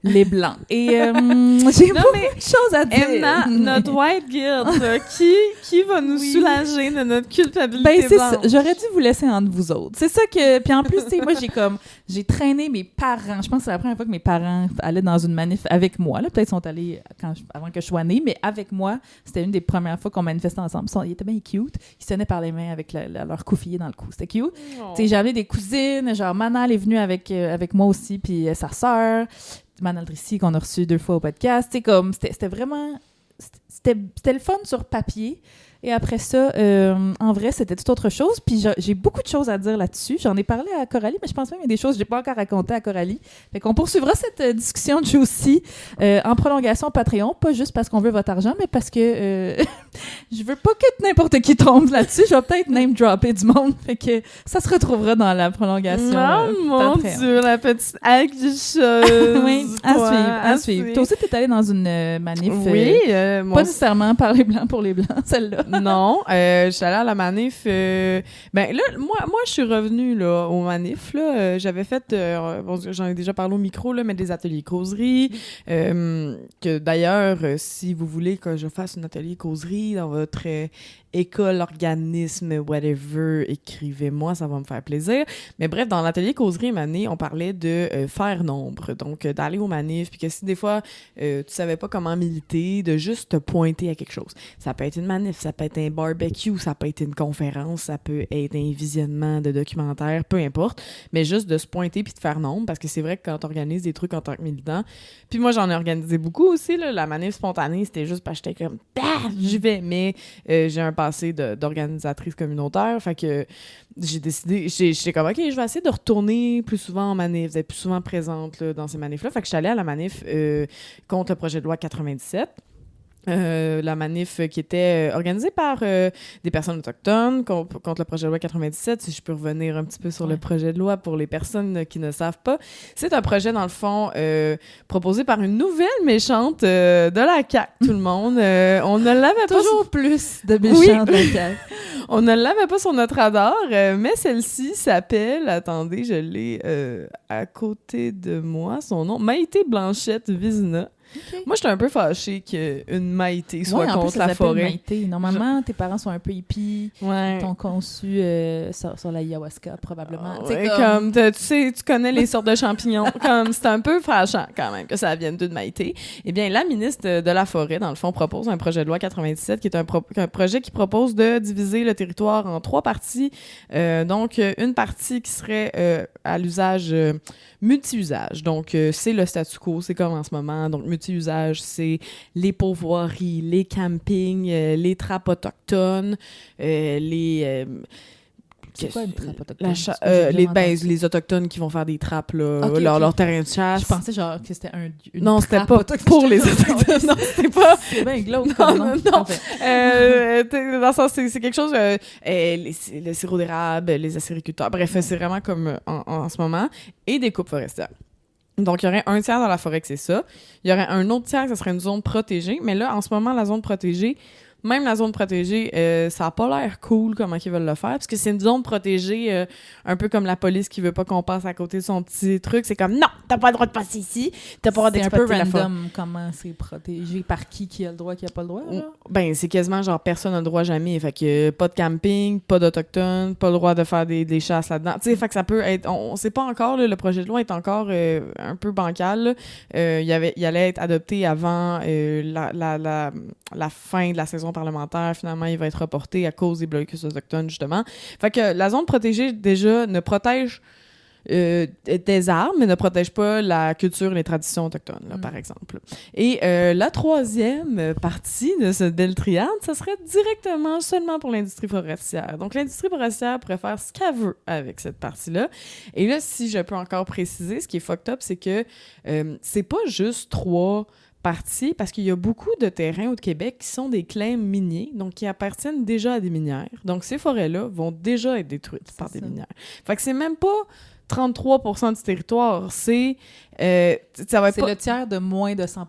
les Blancs. Et j'ai beaucoup de choses à dire. Emma, notre white guilt, qui va nous soulager de notre culpabilité c'est blanche? Ça. J'aurais dû vous laisser entre vous autres. C'est ça que... Puis en plus, tu sais, moi, j'ai traîné mes parents. Je pense que c'est la première fois que mes parents allaient dans une manif avec moi. Là. Peut-être qu'ils sont allés avant que je sois née, mais avec moi, c'était une des premières fois qu'on manifestait ensemble. Ils étaient bien cute. Ils se tenaient par les mains avec leur couffier dans le cou. C'était cute. Tu sais, j'avais des cousines. Genre, Manal est venue avec moi aussi, puis sa sœur. Manal Drissi, qu'on a reçu 2 fois au podcast. Tu sais, comme, c'était vraiment... C'était le fun sur papier. Et après ça, en vrai, c'était toute autre chose. Puis j'ai beaucoup de choses à dire là-dessus. J'en ai parlé à Coralie, mais je pense même qu'il y a des choses que je n'ai pas encore racontées à Coralie. Fait qu'on poursuivra cette discussion de juicy en prolongation Patreon. Pas juste parce qu'on veut votre argent, mais parce que je veux pas que n'importe qui tombe là-dessus. Je vais peut-être name-dropper du monde. Fait que ça se retrouvera dans la prolongation mon Patreon. Dieu, la petite acte de chose. Oui, à suivre. Toi aussi, t'es allée dans une manif. Oui. Pas nécessairement par les Blancs pour les Blancs, celle-là. Non, je suis allée à la manif. Ben là, moi, je suis revenue là, aux manifs. Là, j'avais fait, j'en ai déjà parlé au micro, là, mais des ateliers causerie. Que d'ailleurs, si vous voulez que je fasse un atelier causerie dans votre école, organisme, whatever, écrivez-moi, ça va me faire plaisir. Mais bref, dans l'atelier causerie année, on parlait de faire nombre, donc d'aller aux manifs, puis que si des fois tu savais pas comment militer, de juste te pointer à quelque chose. Ça peut être une manif, ça peut être un barbecue, ça peut être une conférence, ça peut être un visionnement de documentaire, peu importe, mais juste de se pointer puis de faire nombre, parce que c'est vrai que quand tu organises des trucs en tant que militant, puis moi j'en ai organisé beaucoup aussi, là, la manif spontanée, c'était juste parce que j'étais comme j'y vais, mais j'ai un passé d'organisatrice communautaire, fait que j'ai décidé, j'étais comme ok, je vais essayer de retourner plus souvent en manif, d'être plus souvent présente là, dans ces manifs-là, fait que je suis allée à la manif contre le projet de loi 97. La manif qui était organisée par des personnes autochtones contre le projet de loi 97. Si je peux revenir un petit peu sur le projet de loi pour les personnes qui ne savent pas. C'est un projet, dans le fond, proposé par une nouvelle méchante de la CAQ, tout le monde. On ne l'avait pas... Toujours plus de méchants de la CAQ. On ne l'avait pas sur notre radar, mais celle-ci s'appelle... Attendez, je l'ai à côté de moi, son nom. Maïté Blanchette Vizina. Okay. Moi, j'étais un peu fâchée qu'une Maïté soit contre la forêt. Maïté. Normalement, tes parents sont un peu hippies, t'ont conçu sur la ayahuasca, probablement. Comme tu sais, tu connais les sortes de champignons. Comme c'est un peu fâchant, quand même, que ça vienne d'une Maïté. Eh bien, la ministre de la Forêt, dans le fond, propose un projet de loi 97, qui est un projet qui propose de diviser le territoire en 3 parties. Donc, une partie qui serait à l'usage multi-usage. Donc, c'est le statu quo, c'est comme en ce moment. Donc, multi-usage, c'est les pourvoiries, les campings, les trappes autochtones, les... c'est quoi une trappe autochtone? Les autochtones qui vont faire des trappes, là, leur terrain de chasse. Je pensais genre que c'était une non, c'était pas pour les autochtones. Non, c'était pas... C'est bien glauque. Non. Dans le sens, c'est quelque chose... le sirop d'érable, les acériculteurs. Bref, c'est vraiment comme en ce moment. Et des coupes forestières. Donc, il y aurait un tiers dans la forêt que c'est ça. Il y aurait un autre tiers que ce serait une zone protégée. Mais là, en ce moment, la zone protégée, même la zone protégée, ça a pas l'air cool comment ils veulent le faire, parce que c'est une zone protégée un peu comme la police qui veut pas qu'on passe à côté de son petit truc. C'est comme, non, t'as pas le droit de passer ici, t'as pas le droit d'exploiter la forêt. C'est un peu random comment c'est protégé, par qui a le droit, qui a pas le droit, là? Ben, c'est quasiment genre personne n'a le droit jamais. Fait que pas de camping, pas d'autochtones, pas le droit de faire des chasses là-dedans. Tu sais, fait que ça peut être... On sait pas encore, là, le projet de loi est encore un peu bancal. Il allait être adopté avant la fin de la saison parlementaire. Finalement, il va être reporté à cause des blocus autochtones, justement. Fait que la zone protégée, déjà, ne protège des arbres, mais ne protège pas la culture et les traditions autochtones, là, par exemple. Et la troisième partie de cette belle triade, ça serait directement seulement pour l'industrie forestière. Donc, l'industrie forestière pourrait faire ce qu'elle veut avec cette partie-là. Et là, si je peux encore préciser, ce qui est fucked up, c'est que c'est pas juste 3 parties, parce qu'il y a beaucoup de terrains au Québec qui sont des claims miniers, donc qui appartiennent déjà à des minières. Donc, ces forêts-là vont déjà être détruites par des minières. Fait que c'est même pas 33% du territoire, c'est... ça va être le tiers de moins de 100%.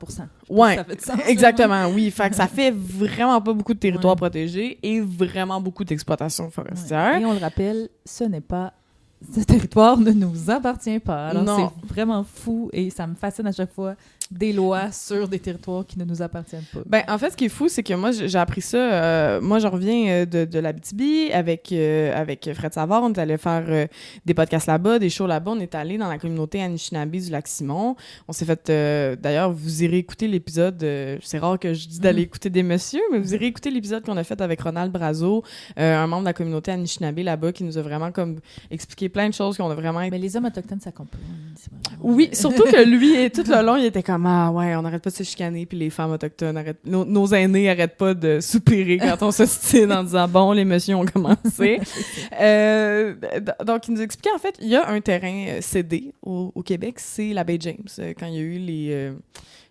Ouais, ça fait de sens, exactement, oui. Fait que ça fait vraiment pas beaucoup de territoire protégé et vraiment beaucoup d'exploitation forestière. Ouais. Et on le rappelle, ce territoire ne nous appartient pas. Alors, c'est vraiment fou et ça me fascine à chaque fois des lois sur des territoires qui ne nous appartiennent pas. Ben, en fait, ce qui est fou, c'est que moi, j'ai appris ça. Moi, je reviens de l'Abitibi avec Fred Savard. On est allé faire des podcasts là-bas, des shows là-bas. On est allé dans la communauté Anishinaabe du Lac-Simon. On s'est fait... d'ailleurs, vous irez écouter l'épisode... c'est rare que je dise d'aller écouter des messieurs, mais vous irez écouter l'épisode qu'on a fait avec Ronald Brazo, un membre de la communauté Anishinaabe là-bas, qui nous a vraiment comme expliqué plein de choses qu'on a vraiment... Mais les hommes autochtones, ça compte pas. Oui, surtout que lui, et tout le long, il était comme « Ah ouais, on n'arrête pas de se chicaner, puis les femmes autochtones arrêtent... Nos aînés arrêtent pas de soupirer quand on se stine en disant « Bon, les messieurs ont commencé. » Donc, il nous expliquait, en fait, il y a un terrain cédé au Québec, c'est la baie James. Quand il y a eu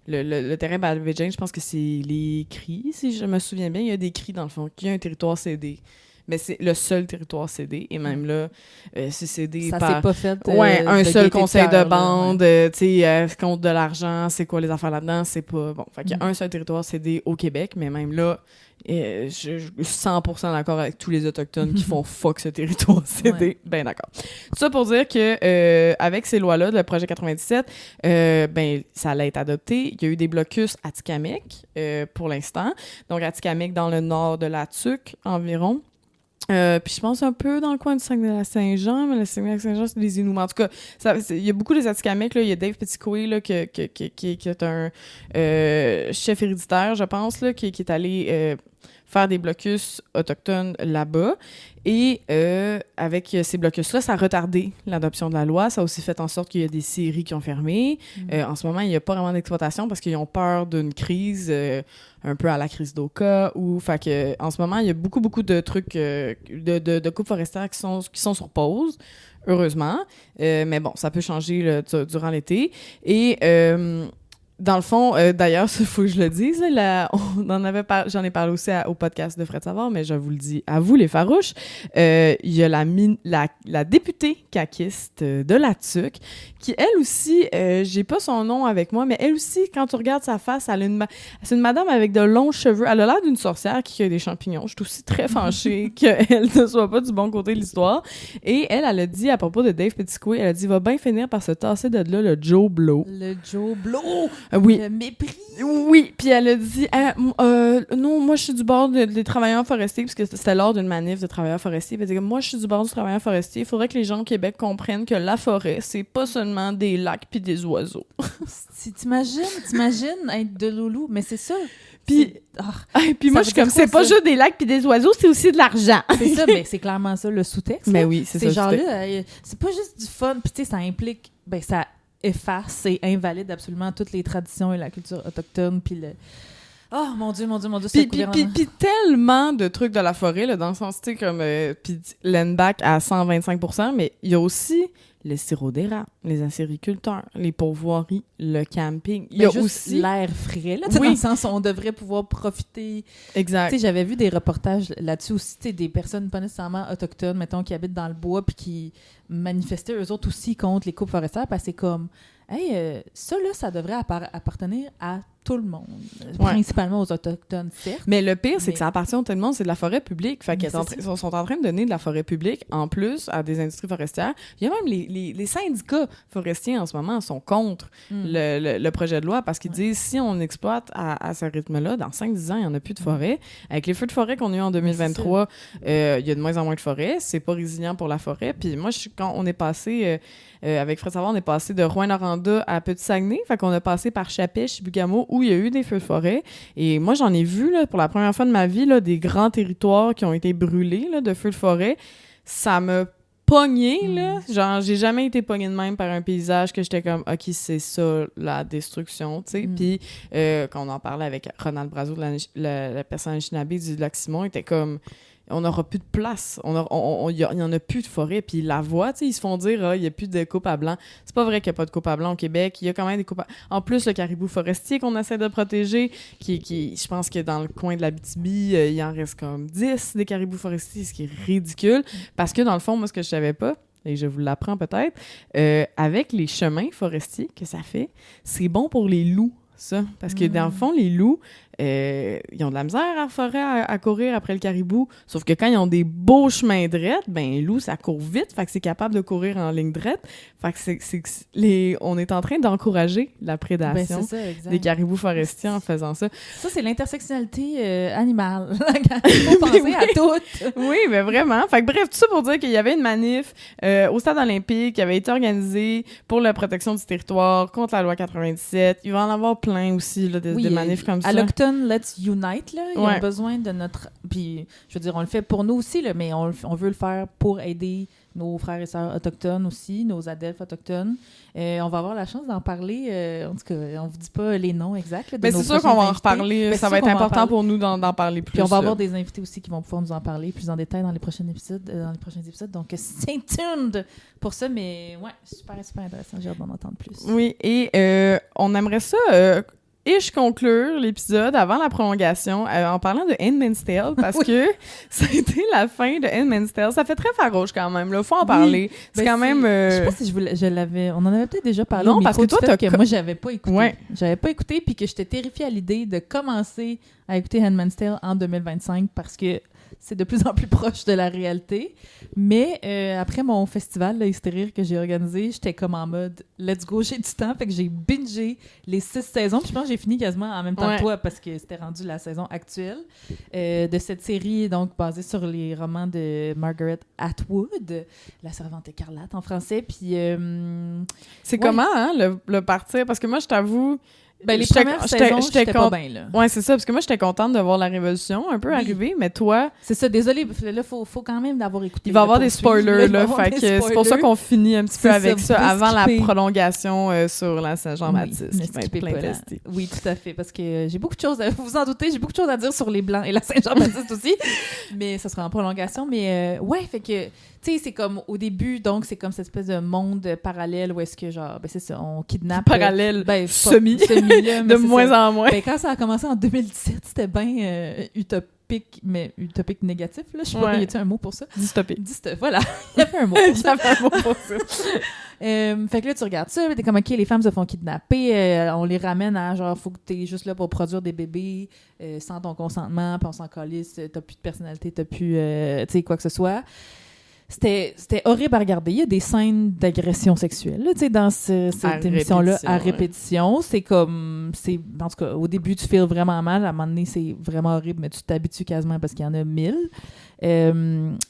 le terrain à la baie James, je pense que c'est les cris, si je me souviens bien, il y a des cris, dans le fond, qu'il y a un territoire cédé. mais c'est le seul territoire cédé. Et même là, c'est cédé ça par... s'est pas fait un seul conseil de bande, là, tu sais, compte de l'argent, c'est quoi les affaires là-dedans, c'est pas... Bon, fait qu'il y a un seul territoire cédé au Québec, mais même là, je suis 100% d'accord avec tous les Autochtones qui font fuck ce territoire cédé. Ben d'accord. Tout ça pour dire que avec ces lois-là, le projet 97, ça allait être adopté. Il y a eu des blocus à Atikamekw pour l'instant. Donc, Atikamekw dans le nord de la Tuque environ. Puis je pense un peu dans le coin du Saguenay-Lac-Saint-Jean, mais le Saguenay-Lac-Saint-Jean, c'est des Inuits. En tout cas, il y a beaucoup des Atikamekw, là. Il y a Dave Petitcoué, là, qui est un chef héréditaire, je pense, là, qui est allé faire des blocus autochtones là-bas. Et avec ces blocus-là, ça a retardé l'adoption de la loi. Ça a aussi fait en sorte qu'il y a des scieries qui ont fermé. En ce moment, il n'y a pas vraiment d'exploitation parce qu'ils ont peur d'une crise, un peu à la crise d'Oka. Fait que, en ce moment, il y a beaucoup de trucs de coupes forestières qui sont sur pause, heureusement. Mais bon, ça peut changer là, durant l'été. Et... dans le fond, d'ailleurs, il faut que je le dise, là, j'en ai parlé aussi au podcast de Fred Savard, mais je vous le dis à vous, les farouches. Il y a la députée caquiste de la TUC, qui, elle aussi, j'ai pas son nom avec moi, mais elle aussi, quand tu regardes sa face, c'est une madame avec de longs cheveux. Elle a l'air d'une sorcière qui a des champignons. Je suis aussi très fâchée qu'elle ne soit pas du bon côté de l'histoire. Et elle a dit, à propos de Dave Petitcoué, elle a dit « Va bien finir par se tasser de là le Joe Blow. » Le Joe Blow! Oui. Le mépris. Oui, puis elle a dit non, moi je suis du bord des travailleurs forestiers, parce que c'était lors d'une manif de travailleurs forestiers. Elle dit moi je suis du bord du travailleur forestier. Il faudrait que les gens au Québec comprennent que la forêt, c'est pas seulement des lacs puis des oiseaux. T'imagines être de loulou, mais c'est ça. Puis moi je suis comme c'est pas juste des lacs puis des oiseaux, c'est aussi de l'argent. C'est ça, mais c'est clairement ça le sous-texte. Mais oui, c'est ça. Ces gens-là, c'est pas juste du fun, puis tu sais ça implique ça efface et invalide absolument toutes les traditions et la culture autochtone, puis le... Oh, mon Dieu, Puis tellement de trucs de la forêt, là, dans le sens, tu sais, comme... puis l'ENBAC à 125%, mais il y a aussi le sirop d'érable, les acériculteurs, les pourvoiries, le camping. Il y a aussi... l'air frais, là, dans le sens où on devrait pouvoir profiter... Exact. Tu sais, j'avais vu des reportages là-dessus aussi, tu sais, des personnes pas nécessairement autochtones, mettons, qui habitent dans le bois, puis qui manifestaient eux autres aussi contre les coupes forestières, parce que c'est comme... Hey, ça, là, ça devrait appartenir à tout le monde, principalement aux Autochtones, certes. Mais le pire, c'est que ça appartient à tout le monde, c'est de la forêt publique. Fait qu'ils sont en train de donner de la forêt publique, en plus, à des industries forestières. Il y a même les syndicats forestiers, en ce moment, sont contre le projet de loi, parce qu'ils disent, si on exploite à ce rythme-là, dans 5-10 ans, il n'y en a plus de forêt. Avec les feux de forêt qu'on a eu en 2023, il y a de moins en moins de forêt. C'est pas résilient pour la forêt. Puis moi, quand on est passé... avec Fred Savard, on est passé de Rouyn-Noranda à Petit-Saguenay. Fait qu'on a passé par Chapet, Chibougamau, où il y a eu des feux de forêt. Et moi, j'en ai vu, là, pour la première fois de ma vie, là, des grands territoires qui ont été brûlés, là, de feux de forêt. Ça m'a pogné, là. Genre, j'ai jamais été pognée de même par un paysage que j'étais comme, OK, c'est ça, la destruction, tu sais. Puis, quand on en parlait avec Ronald Brazo, la personne Anishinaabe du Lac-Simon, était comme... On n'aura plus de place. Il n'y en a plus de forêt. Puis la voie, tu sais, ils se font dire, il n'y a plus de coupe à blanc. C'est pas vrai qu'il n'y a pas de coupe à blanc au Québec. Il y a quand même des coupes à... En plus, le caribou forestier qu'on essaie de protéger, qui je pense que dans le coin de l'Abitibi, il en reste comme 10 des caribous forestiers, ce qui est ridicule. Parce que dans le fond, moi, ce que je savais pas, et je vous l'apprends peut-être, avec les chemins forestiers que ça fait, c'est bon pour les loups, ça. Parce que dans le fond, les loups, ils ont de la misère à forêt à courir après le caribou. Sauf que quand ils ont des beaux chemins drettes, ben les loups, ça court vite, fait que c'est capable de courir en ligne droite. Fait que on est en train d'encourager la prédation des caribous forestiers en faisant ça. Ça, c'est l'intersectionnalité animale. Il faut penser à tout. Oui, mais vraiment. Fait que bref, tout ça pour dire qu'il y avait une manif au Stade olympique qui avait été organisée pour la protection du territoire contre la loi 97. Il va en avoir plein aussi, là, des manifs comme ça. Let's Unite, là. Ils ont besoin de notre... Puis, je veux dire, on le fait pour nous aussi, là, mais on veut le faire pour aider nos frères et sœurs autochtones aussi, nos ADELF autochtones. On va avoir la chance d'en parler. En tout cas, on vous dit pas les noms exacts. Mais c'est sûr qu'on va en reparler. Ça va être important pour nous d'en parler plus. Puis on va avoir des invités aussi qui vont pouvoir nous en parler plus en détail dans les prochains épisodes. Donc, stay tuned pour ça. Mais ouais, super intéressant. J'ai hâte d'en entendre plus. Oui, et on aimerait ça... je conclure l'épisode avant la prolongation en parlant de Handmaid's Tale parce que ça a été la fin de Handmaid's Tale. Ça fait très farouche quand même, là. Faut en parler. C'est quand même... Je sais pas si je l'avais... On en avait peut-être déjà parlé. Non, parce que toi, que moi, j'avais pas écouté. Ouais. J'avais pas écouté, puis que j'étais terrifiée à l'idée de commencer à écouter Handmaid's Tale en 2025 parce que c'est de plus en plus proche de la réalité. Mais après mon festival, là, Hystérie, que j'ai organisé, j'étais comme en mode « let's go, j'ai du temps ». Fait que j'ai bingé les 6 saisons. Puis je pense que j'ai fini quasiment en même temps que toi parce que c'était rendu la saison actuelle de cette série, donc basée sur les romans de Margaret Atwood, La Servante écarlate en français. Puis c'est comment, hein, le partir? Parce que moi, je t'avoue... Ben, les premières saisons, j'étais pas bien, là. Ouais, c'est ça, parce que moi, j'étais contente de voir la révolution un peu arriver, mais toi... C'est ça, désolé, là, faut quand même l'avoir écouté. Il va y avoir des spoilers, là, fait que c'est pour ça qu'on finit un petit peu avec ça avant la prolongation sur la Saint-Jean-Baptiste, qui va être plein testé. Oui, tout à fait, parce que j'ai beaucoup de choses, vous vous en doutez, j'ai beaucoup de choses à dire sur les Blancs et la Saint-Jean-Baptiste aussi, mais ça sera en prolongation, mais ouais, fait que... Tu sais, c'est comme au début, donc c'est comme cette espèce de monde parallèle où est-ce que, genre, ben c'est ça, on kidnappe... Parallèle, semi là, de moins en moins. Ben, quand ça a commencé en 2017, c'était bien utopique, mais utopique négatif, là, je sais pas, y a-t-il un mot pour ça? Dystopique. Voilà, il y avait un mot pour ça. Il y avait un mot pour ça. Fait que là, tu regardes ça, t'es comme, OK, les femmes se font kidnapper, on les ramène à, genre, faut que t'es juste là pour produire des bébés sans ton consentement, puis on s'en calisse, t'as plus de personnalité, t'as plus, tu sais, quoi que ce soit. C'était horrible à regarder. Il y a des scènes d'agression sexuelle dans cette émission-là à répétition. C'est comme... En tout cas, au début, tu feels vraiment mal. À un moment donné, c'est vraiment horrible, mais tu t'habitues quasiment parce qu'il y en a 1000.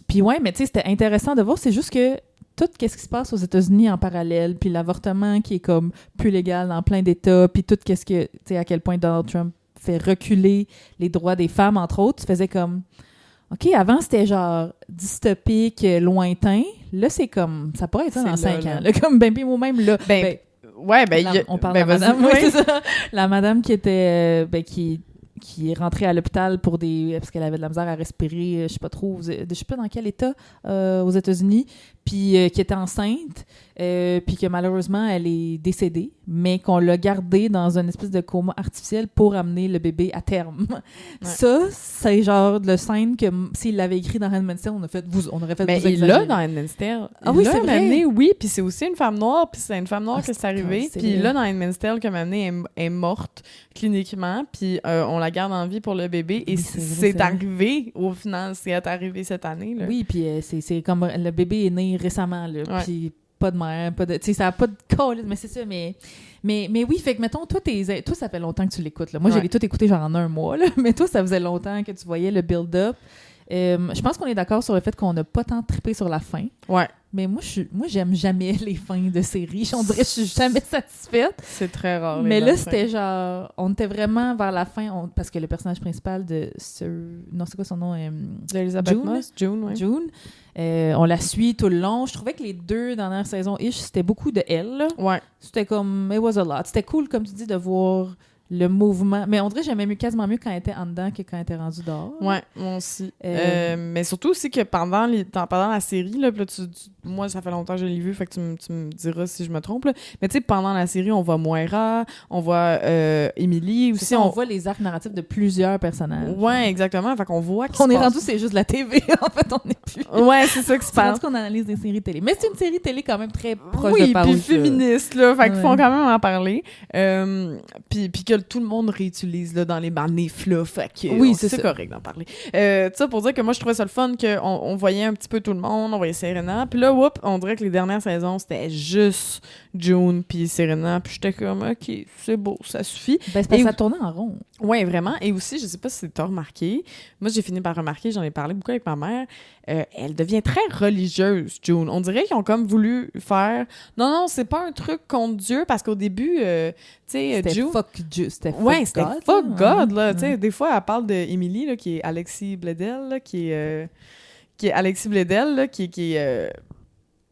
Puis ouais, mais tu sais, c'était intéressant de voir. C'est juste que tout ce qui se passe aux États-Unis en parallèle, puis l'avortement qui est comme plus légal dans plein d'États, puis tout ce que... Tu sais, à quel point Donald Trump fait reculer les droits des femmes, entre autres, tu faisais comme... OK, avant, c'était genre dystopique, lointain. Là, c'est comme... Ça pourrait être ça dans 5 ans. Là, comme ben moi-même, là... on parle de la madame. Oui, c'est ça. La madame qui était... qui est rentrée à l'hôpital pour parce qu'elle avait de la misère à respirer, je sais pas trop, je sais pas dans quel état aux États-Unis, puis qui était enceinte, puis que malheureusement, elle est décédée, mais qu'on l'a gardée dans une espèce de coma artificiel pour amener le bébé à terme. Ouais. Ça, c'est genre de scène que s'il l'avait écrit dans Handmaid's Tale, on aurait fait vous exagérer. Il l'a dans Handmaid's Tale. Ah oui, c'est vrai. Oui, puis c'est aussi une femme noire, puis c'est une femme noire que c'est arrivé. Puis là, dans Handmaid's Tale, comme amené, est morte cliniquement, puis on la garde en vie pour le bébé, et c'est arrivé, au final, c'est arrivé cette année. Là. Oui, puis c'est comme le bébé est né récemment, là, puis pas de mère, tu sais, ça n'a pas de call, mais c'est ça, mais oui, fait que, mettons, toi, ça fait longtemps que tu l'écoutes, là. Moi, je l'ai tout écouté genre en un mois, là, mais toi, ça faisait longtemps que tu voyais le build-up. Je pense qu'on est d'accord sur le fait qu'on n'a pas tant trippé sur la fin. Ouais. Mais moi, j'aime jamais les fins de séries. On dirait que je suis jamais satisfaite. C'est très rare. Mais là, c'était genre... On était vraiment vers la fin, parce que le personnage principal de non, c'est quoi son nom? Elizabeth Moss? June, ouais. June. On la suit tout le long. Je trouvais que les 2 dernières saisons-ish, c'était beaucoup de elle. Là. Ouais. C'était comme... It was a lot. C'était cool, comme tu dis, de voir... le mouvement. Mais on dirait que j'aimais quasiment mieux quand elle était en dedans que quand elle était rendue dehors. Ouais, moi aussi. Mais surtout aussi que pendant la série, là, moi, ça fait longtemps que je l'ai vu, fait que tu me diras si je me trompe. Là. Mais tu sais, pendant la série, on voit Moira, on voit Emily aussi. Ça, on voit les arcs narratifs de plusieurs personnages. Ouais, exactement. Fait qu'on voit on est rendu, c'est juste la TV. En fait, on n'est plus. Ouais, c'est ça qui se passe. C'est qu'on analyse des séries télé. Mais c'est une série télé quand même très proche de Farouche. Oui, puis féministe, là. Fait qu'il faut quand même en parler. Puis que tout le monde réutilise là, dans les manifs, là. Fait que oui, c'est correct d'en parler. Ça pour dire que moi, je trouvais ça le fun qu'on voyait un petit peu tout le monde, on voyait Serena. Puis là, on dirait que les dernières saisons, c'était juste June puis Serena. Puis j'étais comme, OK, c'est beau, ça suffit. Ben, c'est parce que ça tournait en rond. Oui, vraiment. Et aussi, je sais pas si t'as remarqué, moi, j'ai fini par remarquer, j'en ai parlé beaucoup avec ma mère, elle devient très religieuse, June. On dirait qu'ils ont comme voulu faire... Non, c'est pas un truc contre Dieu, parce qu'au début, tu sais, June... C'était fuck God, là. Tu sais, des fois, elle parle d'Emily, là, qui est Alexis Bledel, là, qui est Alexis Bledel, là, qui est...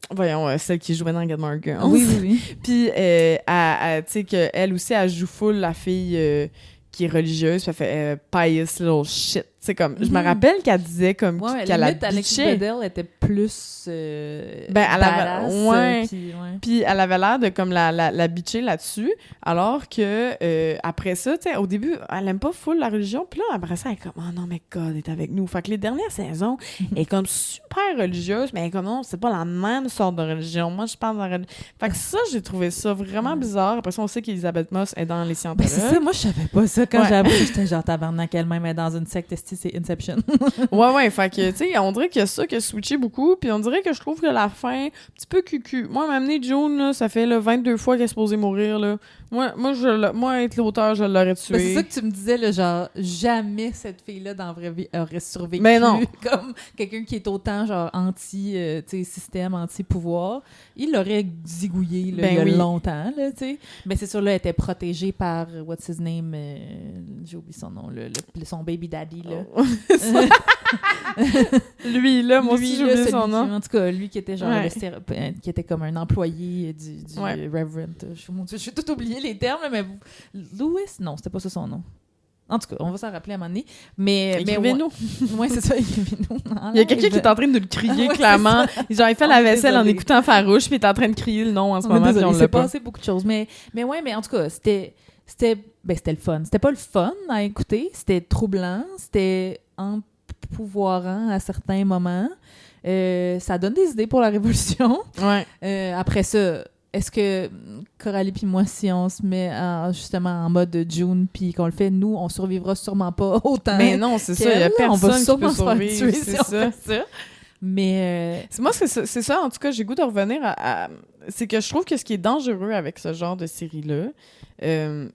voyons, celle qui jouait dans Gilmore Girls. Oui. Puis, tu sais, qu'elle aussi, elle joue full la fille... qui est religieuse, puis elle fait pious little shit, C'est comme, je me rappelle qu'elle disait comme qu'elle a Alex bitché. Bledel était plus elle badass, avait, puis elle avait l'air de comme la bitcher là-dessus, alors que après ça, tu sais, au début, elle aime pas full la religion, puis là, après ça, elle est comme, oh non, mais God est avec nous. Fait que les dernières saisons, elle est comme super religieuse, mais elle est comme, non, c'est pas la même sorte de religion. Moi, je parle de la religion. Fait que ça, j'ai trouvé ça vraiment bizarre. Après ça, on sait qu'Elisabeth Moss est dans les scientologues. C'est ça, moi, je savais pas ça quand j'ai appris. J'étais genre tabarnak, elle-même est dans une secte, c'est Inception. ouais, fait que, tu sais, on dirait qu'il y a ça qui a switché beaucoup, puis on dirait que je trouve que la fin, un petit peu cucu. Moi, m'amener June, là, ça fait là, 22 fois qu'elle est supposée mourir, là. Moi, être l'auteur, je l'aurais tué. C'est ça que tu me disais, là, genre, jamais cette fille-là, dans la vraie vie, aurait survécu. Mais non. Comme quelqu'un qui est autant, genre, anti-système, anti-pouvoir. Il l'aurait zigouillé, là, il y a longtemps, là, tu sais. Mais c'est sûr, là, elle était protégée par, what's his name, j'ai oublié son nom, son baby daddy, là. Oh. Lui, là, moi aussi, j'ai oublié son nom. En tout cas, lui qui était genre, qui était comme un employé du Reverend. Mon Dieu, j'ai tout oublié les termes, mais Louis? Non, c'était pas ça son nom. En tout cas, on va s'en rappeler à un moment donné. Mais écrivez-nous. Oui, c'est ça, écrivez-nous. Il y a quelqu'un qui est en train de le crier, clairement. Genre, il fait la vaisselle en écoutant Farouche, puis il est en train de crier le nom en ce moment, puis on l'a pas. Il s'est passé beaucoup de choses. Mais en tout cas, c'était le fun. C'était pas le fun à écouter. C'était troublant. C'était empouvoirant à certains moments. Ça donne des idées pour la Révolution. Ouais. Après ça, est-ce que Coralie puis moi, si on se met justement en mode June puis qu'on le fait, nous, on survivra sûrement pas autant. Mais non, c'est ça. Il y a personne qui peut survivre. C'est ça. Mais moi, c'est ça. En tout cas, j'ai goût de revenir à... C'est que je trouve que ce qui est dangereux avec ce genre de série-là,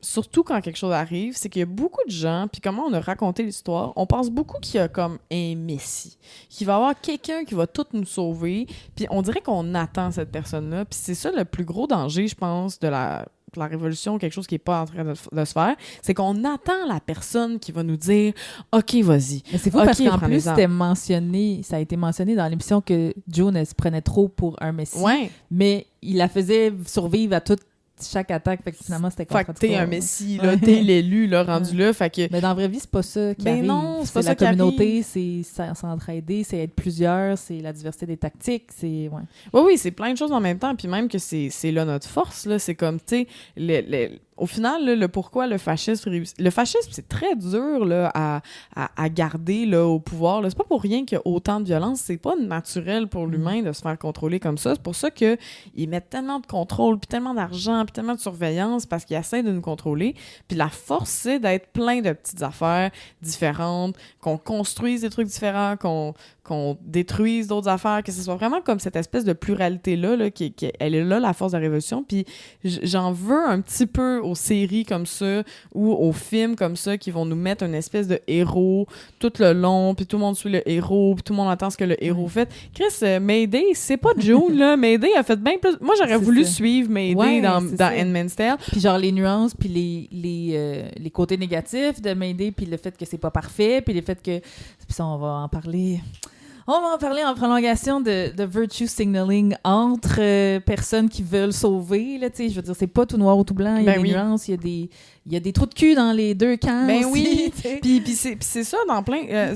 surtout quand quelque chose arrive, c'est qu'il y a beaucoup de gens, puis comment on a raconté l'histoire, on pense beaucoup qu'il y a comme un messie, qu'il va y avoir quelqu'un qui va tout nous sauver, puis on dirait qu'on attend cette personne-là, puis c'est ça le plus gros danger, je pense, de la révolution, quelque chose qui n'est pas en train de se faire, c'est qu'on attend la personne qui va nous dire « OK, vas-y. » Mais c'est fou parce qu'en plus, ça a été mentionné dans l'émission que June, elle se prenait trop pour un messie, mais il la faisait survivre à chaque attaque, fait que finalement, c'était contradictoire. Fait que t'es un messie, là, t'es l'élu, là, rendu là, fait que... Mais dans la vraie vie, c'est pas ça qui arrive. Non, c'est pas la ça qui communauté, c'est s'entraider, c'est être plusieurs, c'est la diversité des tactiques, c'est... Oui, c'est plein de choses en même temps, puis même que c'est là notre force, là, c'est comme, tu sais, au final, là, le pourquoi le fascisme réussit. Le fascisme, c'est très dur là, à garder là, au pouvoir. Là. C'est pas pour rien qu'il y a autant de violence. C'est pas naturel pour l'humain de se faire contrôler comme ça. C'est pour ça qu'ils mettent tellement de contrôle, puis tellement d'argent, puis tellement de surveillance, parce qu'ils essaient de nous contrôler. Puis la force, c'est d'être plein de petites affaires différentes, qu'on construise des trucs différents, qu'on détruise d'autres affaires, que ce soit vraiment comme cette espèce de pluralité-là, là, elle est là, la force de la révolution. Puis j'en veux un petit peu aux séries comme ça ou aux films comme ça qui vont nous mettre une espèce de héros tout le long, puis tout le monde suit le héros, puis tout le monde entend ce que le héros fait. Chris, Mayday, c'est pas June, là. Mayday a fait bien plus... Moi, j'aurais voulu suivre Mayday dans Handmaid's Tale. Puis genre les nuances, puis les côtés négatifs de Mayday, puis le fait que c'est pas parfait, puis le fait que... Puis ça, on va en parler... On va en parler en prolongation de virtue signaling entre personnes qui veulent sauver. Là, je veux dire, c'est pas tout noir ou tout blanc. Il y a des nuances, il y a des trous de cul dans les deux camps. Ben aussi, oui. Puis c'est ça,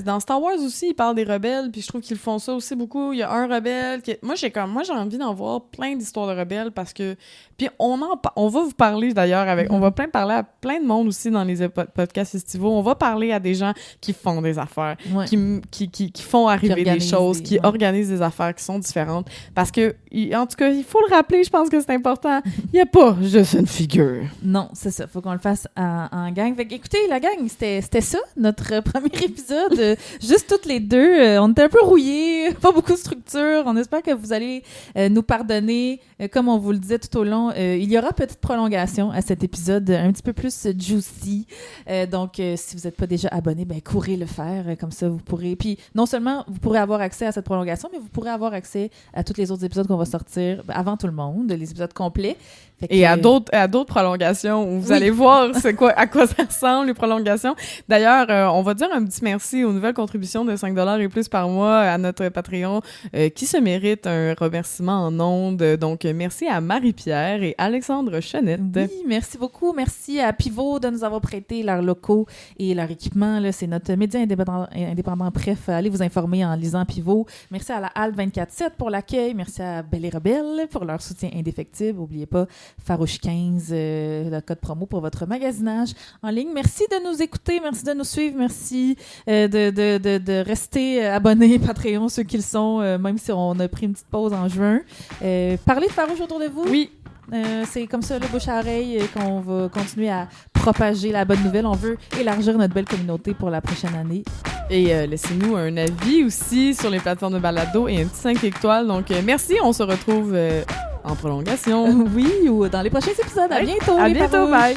dans Star Wars aussi, ils parlent des rebelles. Puis je trouve qu'ils font ça aussi beaucoup. Il y a un rebelle. Moi, j'ai envie d'en voir plein d'histoires de rebelles parce que... Puis on va vous parler d'ailleurs avec... On va parler à plein de monde aussi dans les podcasts estivaux. On va parler à des gens qui font des affaires, qui font arriver des choses, qui organisent des affaires qui sont différentes. Parce que, en tout cas, il faut le rappeler, je pense que c'est important. Il n'y a pas juste une figure. Non, c'est ça. Faut qu'on le fasse en gang. Fait écoutez, la gang, c'était ça, notre premier épisode. Juste toutes les deux. On était un peu rouillés, pas beaucoup de structure. On espère que vous allez nous pardonner. Comme on vous le disait tout au long, il y aura petite prolongation à cet épisode un petit peu plus juicy. Donc, si vous n'êtes pas déjà abonné, courez le faire. Comme ça, vous pourrez... Puis, non seulement vous pourrez avoir avoir accès à cette prolongation, mais vous pourrez avoir accès à tous les autres épisodes qu'on va sortir avant tout le monde, les épisodes complets. Et à d'autres prolongations où vous allez voir à quoi ça ressemble, les prolongations. D'ailleurs, on va dire un petit merci aux nouvelles contributions de 5$ et plus par mois à notre Patreon qui se mérite un remerciement en ondes. Donc, merci à Marie-Pierre et Alexandre Chenette. Oui, merci beaucoup. Merci à Pivot de nous avoir prêté leurs locaux et leur équipement. Là, c'est notre média indépendant. Bref, allez vous informer en lisant Pivot. Merci à la Halle 24/7 pour l'accueil. Merci à Belle et Rebelle pour leur soutien indéfectible. N'oubliez pas Farouche 15, le code promo pour votre magasinage en ligne. Merci de nous écouter, merci de nous suivre, merci de rester abonnés Patreon, ceux qui le sont, même si on a pris une petite pause en juin. Parlez de Farouche autour de vous. Oui. C'est comme ça, le bouche à oreille, qu'on va continuer à propager la bonne nouvelle. On veut élargir notre belle communauté pour la prochaine année. Et laissez-nous un avis aussi sur les plateformes de balado et un petit 5 étoiles. Donc, merci. On se retrouve en prolongation. Oui, ou dans les prochains épisodes. À bientôt. À bientôt. Bye.